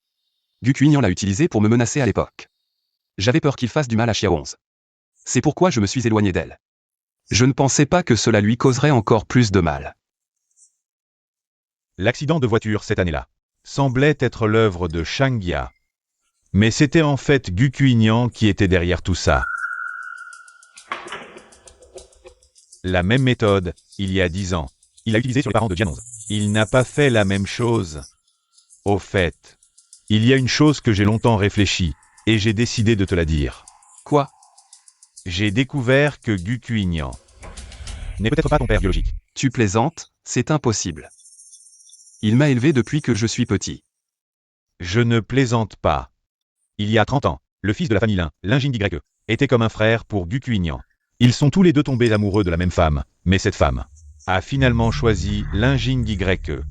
Gu Quignan l'a utilisé pour me menacer à l'époque. J'avais peur qu'il fasse du mal à Xiao 11. C'est pourquoi je me suis éloigné d'elle. Je ne pensais pas que cela lui causerait encore plus de mal. L'accident de voiture cette année-là semblait être l'œuvre de Shangia. Mais c'était en fait Gu Kuignan qui était derrière tout ça. La même méthode, il y a 10 ans, il a utilisé sur les parents de Jianong. Il n'a pas fait la même chose. Au fait, il y a une chose que j'ai longtemps réfléchi, et j'ai décidé de te la dire. Quoi? J'ai découvert que Gu Kuignan n'est peut-être pas ton père biologique. Tu plaisantes? C'est impossible. Il m'a élevé depuis que je suis petit. Je ne plaisante pas. Il y a 30 ans, le fils de la famille Lin Jing-YE, était comme un frère pour Gu Kuignan. Ils sont tous les deux tombés amoureux de la même femme, mais cette femme a finalement choisi Lin Jing-YE.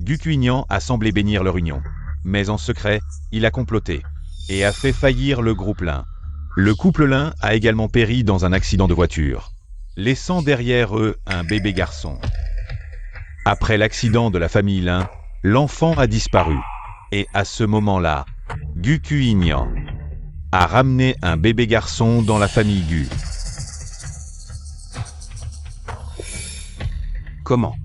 Gu Kuignan a semblé bénir leur union. Mais en secret, il a comploté et a fait faillir le groupe Lin. Le couple Lin a également péri dans un accident de voiture, laissant derrière eux un bébé garçon. Après l'accident de la famille Lin, l'enfant a disparu. Et à ce moment-là, Gu Kuignan a ramené un bébé garçon dans la famille Gu. Comment?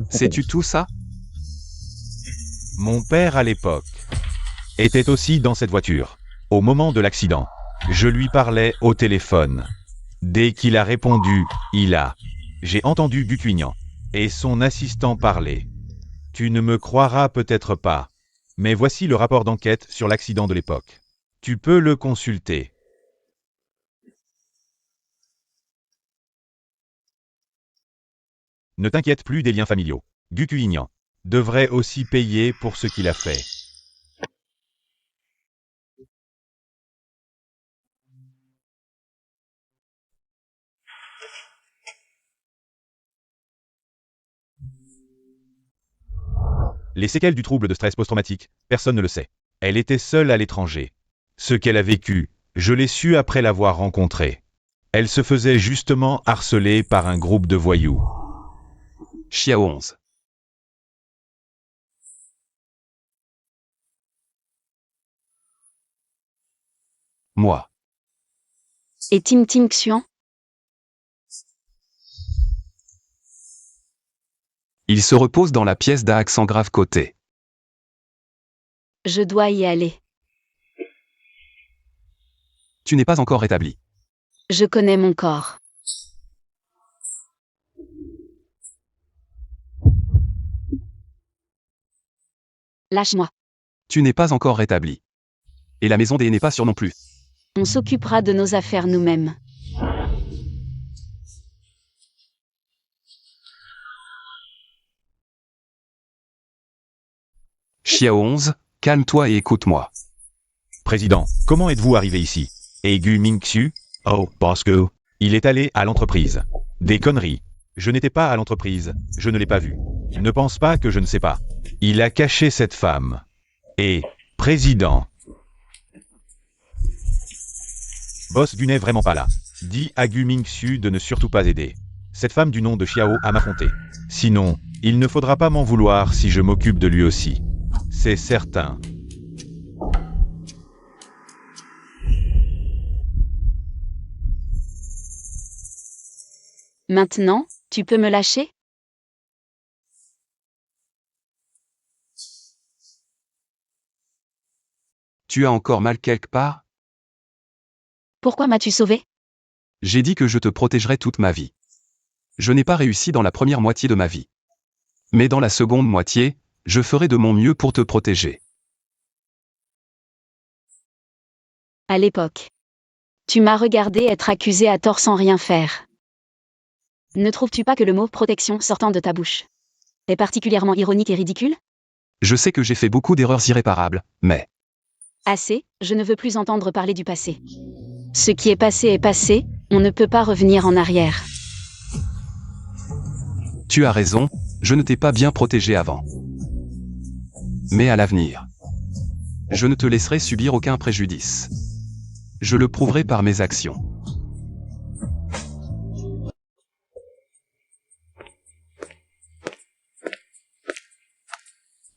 Sais-tu tout ça? Mon père à l'époque était aussi dans cette voiture. Au moment de l'accident, je lui parlais au téléphone. Dès qu'il a répondu, j'ai entendu Gu Kuignan et son assistant parler. Tu ne me croiras peut-être pas, mais voici le rapport d'enquête sur l'accident de l'époque. Tu peux le consulter. Ne t'inquiète plus des liens familiaux. Gu Kuignan devrait aussi payer pour ce qu'il a fait. Les séquelles du trouble de stress post-traumatique, personne ne le sait. Elle était seule à l'étranger. Ce qu'elle a vécu, je l'ai su après l'avoir rencontrée. Elle se faisait justement harceler par un groupe de voyous. Xiao 11. Moi. Et Tim Xuan? Il se repose dans la pièce d'à accent grave côté. Je dois y aller. Tu n'es pas encore rétabli. Je connais mon corps. Lâche-moi. Tu n'es pas encore rétabli. Et la maison des n'est pas sûre non plus. On s'occupera de nos affaires nous-mêmes. Xiao 11, calme-toi et écoute-moi. Président, comment êtes-vous arrivé ici? Et Gu Mingxiu? Oh, parce que... Il est allé à l'entreprise. Des conneries. Je n'étais pas à l'entreprise, je ne l'ai pas vu. Ne pense pas que je ne sais pas. Il a caché cette femme. Et... Président... Boss Gu n'est vraiment pas là. Dis à Gu Mingxiu de ne surtout pas aider cette femme du nom de Xiao à m'affronter. Sinon, il ne faudra pas m'en vouloir si je m'occupe de lui aussi. C'est certain. Maintenant, tu peux me lâcher? Tu as encore mal quelque part? Pourquoi m'as-tu sauvé? J'ai dit que je te protégerais toute ma vie. Je n'ai pas réussi dans la première moitié de ma vie. Mais dans la seconde moitié, je ferai de mon mieux pour te protéger. À l'époque. Tu m'as regardé être accusé à tort sans rien faire. Ne trouves-tu pas que le mot protection sortant de ta bouche est particulièrement ironique et ridicule? Je sais que j'ai fait beaucoup d'erreurs irréparables, mais... Assez, je ne veux plus entendre parler du passé. Ce qui est passé, on ne peut pas revenir en arrière. Tu as raison, je ne t'ai pas bien protégé avant. Mais à l'avenir, je ne te laisserai subir aucun préjudice. Je le prouverai par mes actions.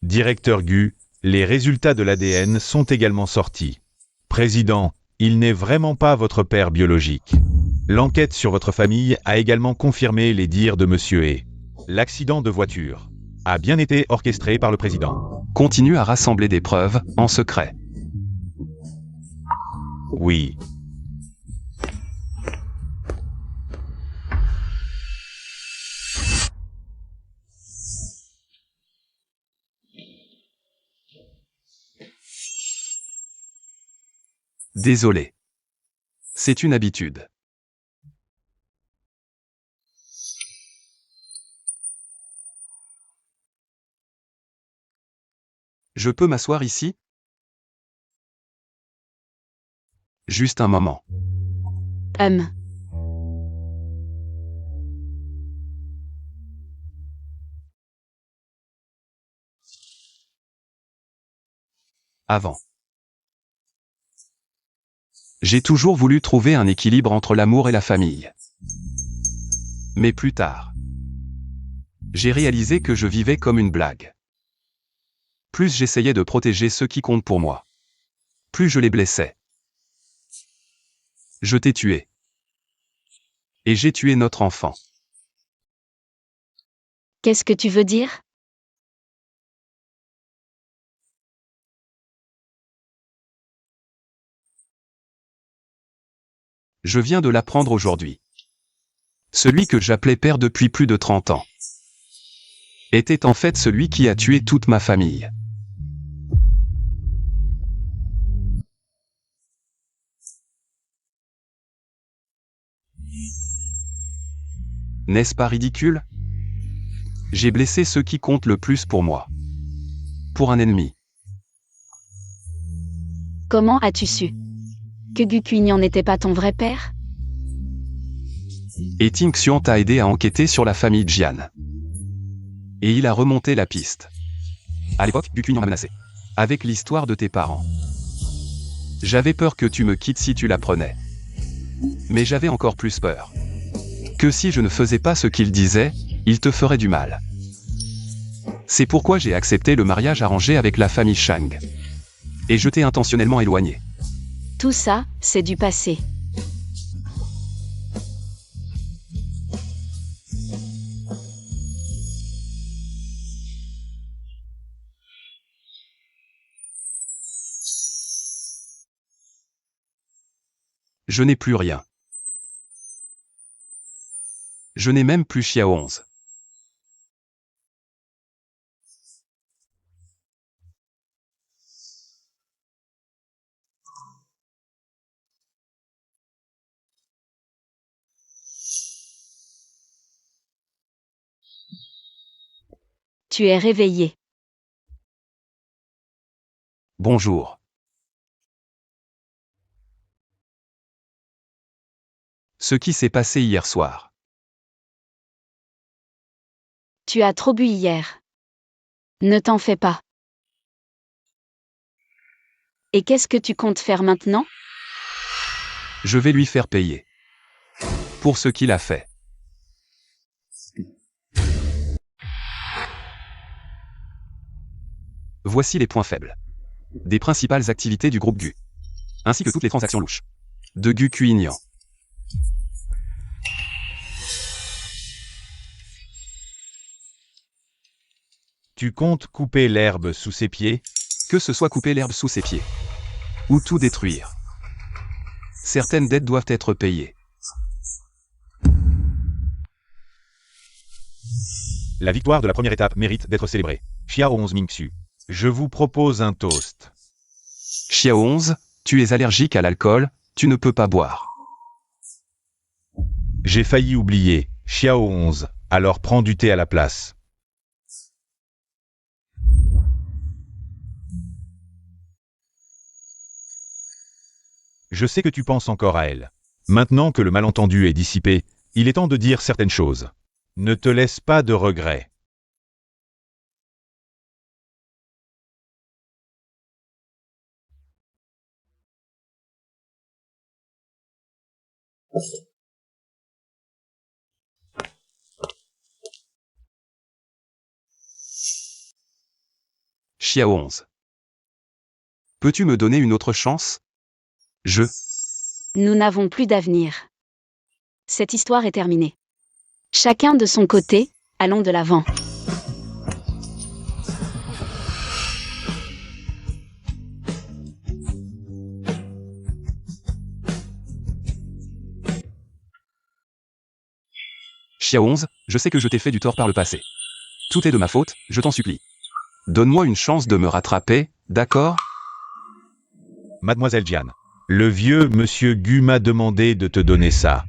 Directeur Gu, les résultats de l'ADN sont également sortis. Président, il n'est vraiment pas votre père biologique. L'enquête sur votre famille a également confirmé les dires de Monsieur E. L'accident de voiture a bien été orchestré par le président. continue à rassembler des preuves, en secret. Oui. Désolé. C'est une habitude. Je peux m'asseoir ici? Juste un moment. Avant. J'ai toujours voulu trouver un équilibre entre l'amour et la famille. Mais plus tard, j'ai réalisé que je vivais comme une blague. Plus j'essayais de protéger ceux qui comptent pour moi, plus je les blessais. Je t'ai tué. Et j'ai tué notre enfant. Qu'est-ce que tu veux dire? Je viens de l'apprendre aujourd'hui. Celui que j'appelais père depuis plus de 30 ans était en fait celui qui a tué toute ma famille. N'est-ce pas ridicule? J'ai blessé ceux qui comptent le plus pour moi. Pour un ennemi. Comment as-tu su que Gu Kuignan n'était pas ton vrai père? Et Ting Xuan t'a aidé à enquêter sur la famille Jian. Et il a remonté la piste. À l'époque, Gu Kuignan m'a menacé. Avec l'histoire de tes parents. J'avais peur que tu me quittes si tu l'apprenais. Mais j'avais encore plus peur. Que si je ne faisais pas ce qu'il disait, il te ferait du mal. C'est pourquoi j'ai accepté le mariage arrangé avec la famille Shang. Et je t'ai intentionnellement éloigné. Tout ça, c'est du passé. Je n'ai plus rien. Je n'ai même plus Xiao 11. Tu es réveillé. Bonjour. Ce qui s'est passé hier soir. Tu as trop bu hier. Ne t'en fais pas. Et qu'est-ce que tu comptes faire maintenant? Je vais lui faire payer. Pour ce qu'il a fait. Voici les points faibles. Des principales activités du groupe Gu. Ainsi que toutes les transactions louches. De Gu Kuignan. Tu comptes couper l'herbe sous ses pieds? Que ce soit couper l'herbe sous ses pieds. Ou tout détruire. Certaines dettes doivent être payées. La victoire de la première étape mérite d'être célébrée. Xiao 11 Mingxu. Je vous propose un toast. Xiao 11, tu es allergique à l'alcool, tu ne peux pas boire. J'ai failli oublier. Xiao 11. Alors prends du thé à la place. Je sais que tu penses encore à elle. Maintenant que le malentendu est dissipé, il est temps de dire certaines choses. Ne te laisse pas de regrets. Xiao 11. Peux-tu me donner une autre chance? Nous n'avons plus d'avenir. Cette histoire est terminée. Chacun de son côté, allons de l'avant. Xiao 11, je sais que je t'ai fait du tort par le passé. Tout est de ma faute, je t'en supplie. Donne-moi une chance de me rattraper, d'accord? Mademoiselle Jian. Le vieux monsieur Gu m'a demandé de te donner ça.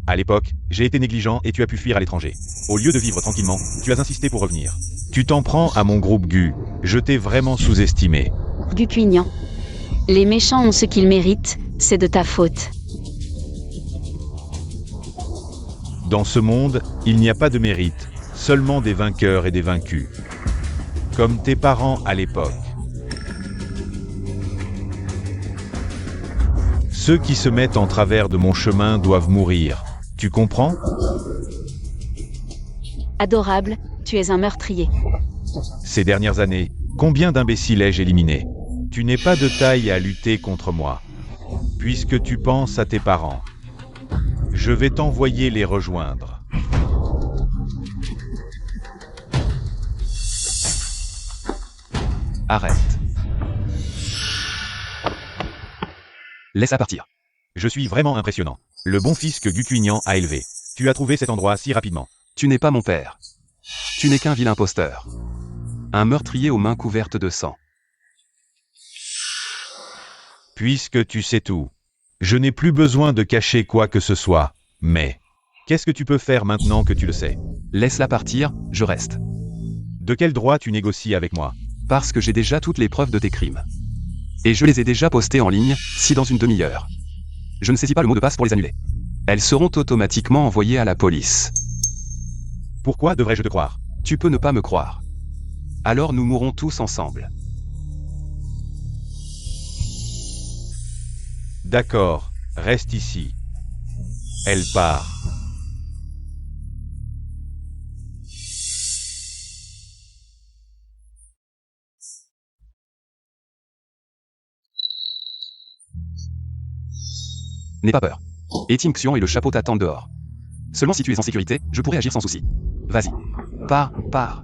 À l'époque, j'ai été négligent et tu as pu fuir à l'étranger. Au lieu de vivre tranquillement, tu as insisté pour revenir. Tu t'en prends à mon groupe Gu. Je t'ai vraiment sous-estimé. Gu Cuignan. Les méchants ont ce qu'ils méritent, c'est de ta faute. Dans ce monde, il n'y a pas de mérite, seulement des vainqueurs et des vaincus. Comme tes parents à l'époque. Ceux qui se mettent en travers de mon chemin doivent mourir. Tu comprends? Adorable, tu es un meurtrier. Ces dernières années, combien d'imbéciles ai-je éliminés? Tu n'es pas de taille à lutter contre moi. Puisque tu penses à tes parents. Je vais t'envoyer les rejoindre. Arrête. Laisse-la partir. Je suis vraiment impressionnant. Le bon fils que Gu Cuignan a élevé. Tu as trouvé cet endroit si rapidement. Tu n'es pas mon père. Tu n'es qu'un vil imposteur. Un meurtrier aux mains couvertes de sang. Puisque tu sais tout. Je n'ai plus besoin de cacher quoi que ce soit. Mais, qu'est-ce que tu peux faire maintenant que tu le sais? Laisse-la partir, je reste. De quel droit tu négocies avec moi? Parce que j'ai déjà toutes les preuves de tes crimes. Et je les ai déjà postées en ligne, si dans une demi-heure. Je ne saisis pas le mot de passe pour les annuler. Elles seront automatiquement envoyées à la police. Pourquoi devrais-je te croire? Tu peux ne pas me croire. Alors nous mourrons tous ensemble. D'accord, reste ici. Elle part. N'aie pas peur. Et Tim Xion et le chapeau t'attendent dehors. Seulement si tu es en sécurité, je pourrai agir sans souci. Vas-y. Pars.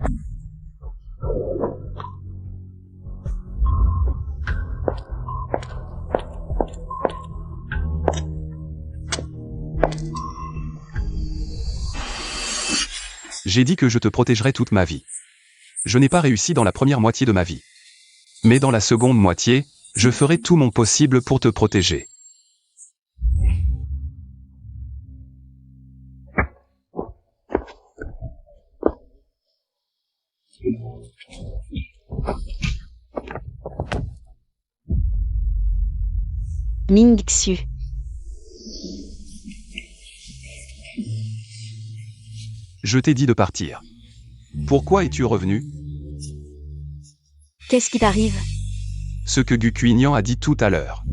J'ai dit que je te protégerai toute ma vie. Je n'ai pas réussi dans la première moitié de ma vie. Mais dans la seconde moitié, je ferai tout mon possible pour te protéger. Ming Xiu. Je t'ai dit de partir. Pourquoi es-tu revenu? Qu'est-ce qui t'arrive? Ce que Gu Cuignan a dit tout à l'heure.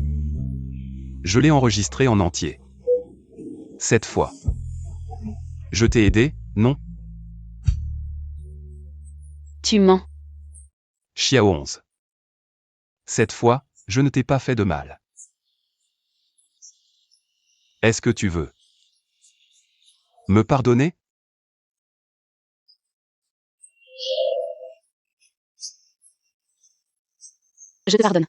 Je l'ai enregistré en entier. Cette fois. Je t'ai aidé, non? Tu mens. Xiao 11. Cette fois, je ne t'ai pas fait de mal. Est-ce que tu veux me pardonner? Je te pardonne.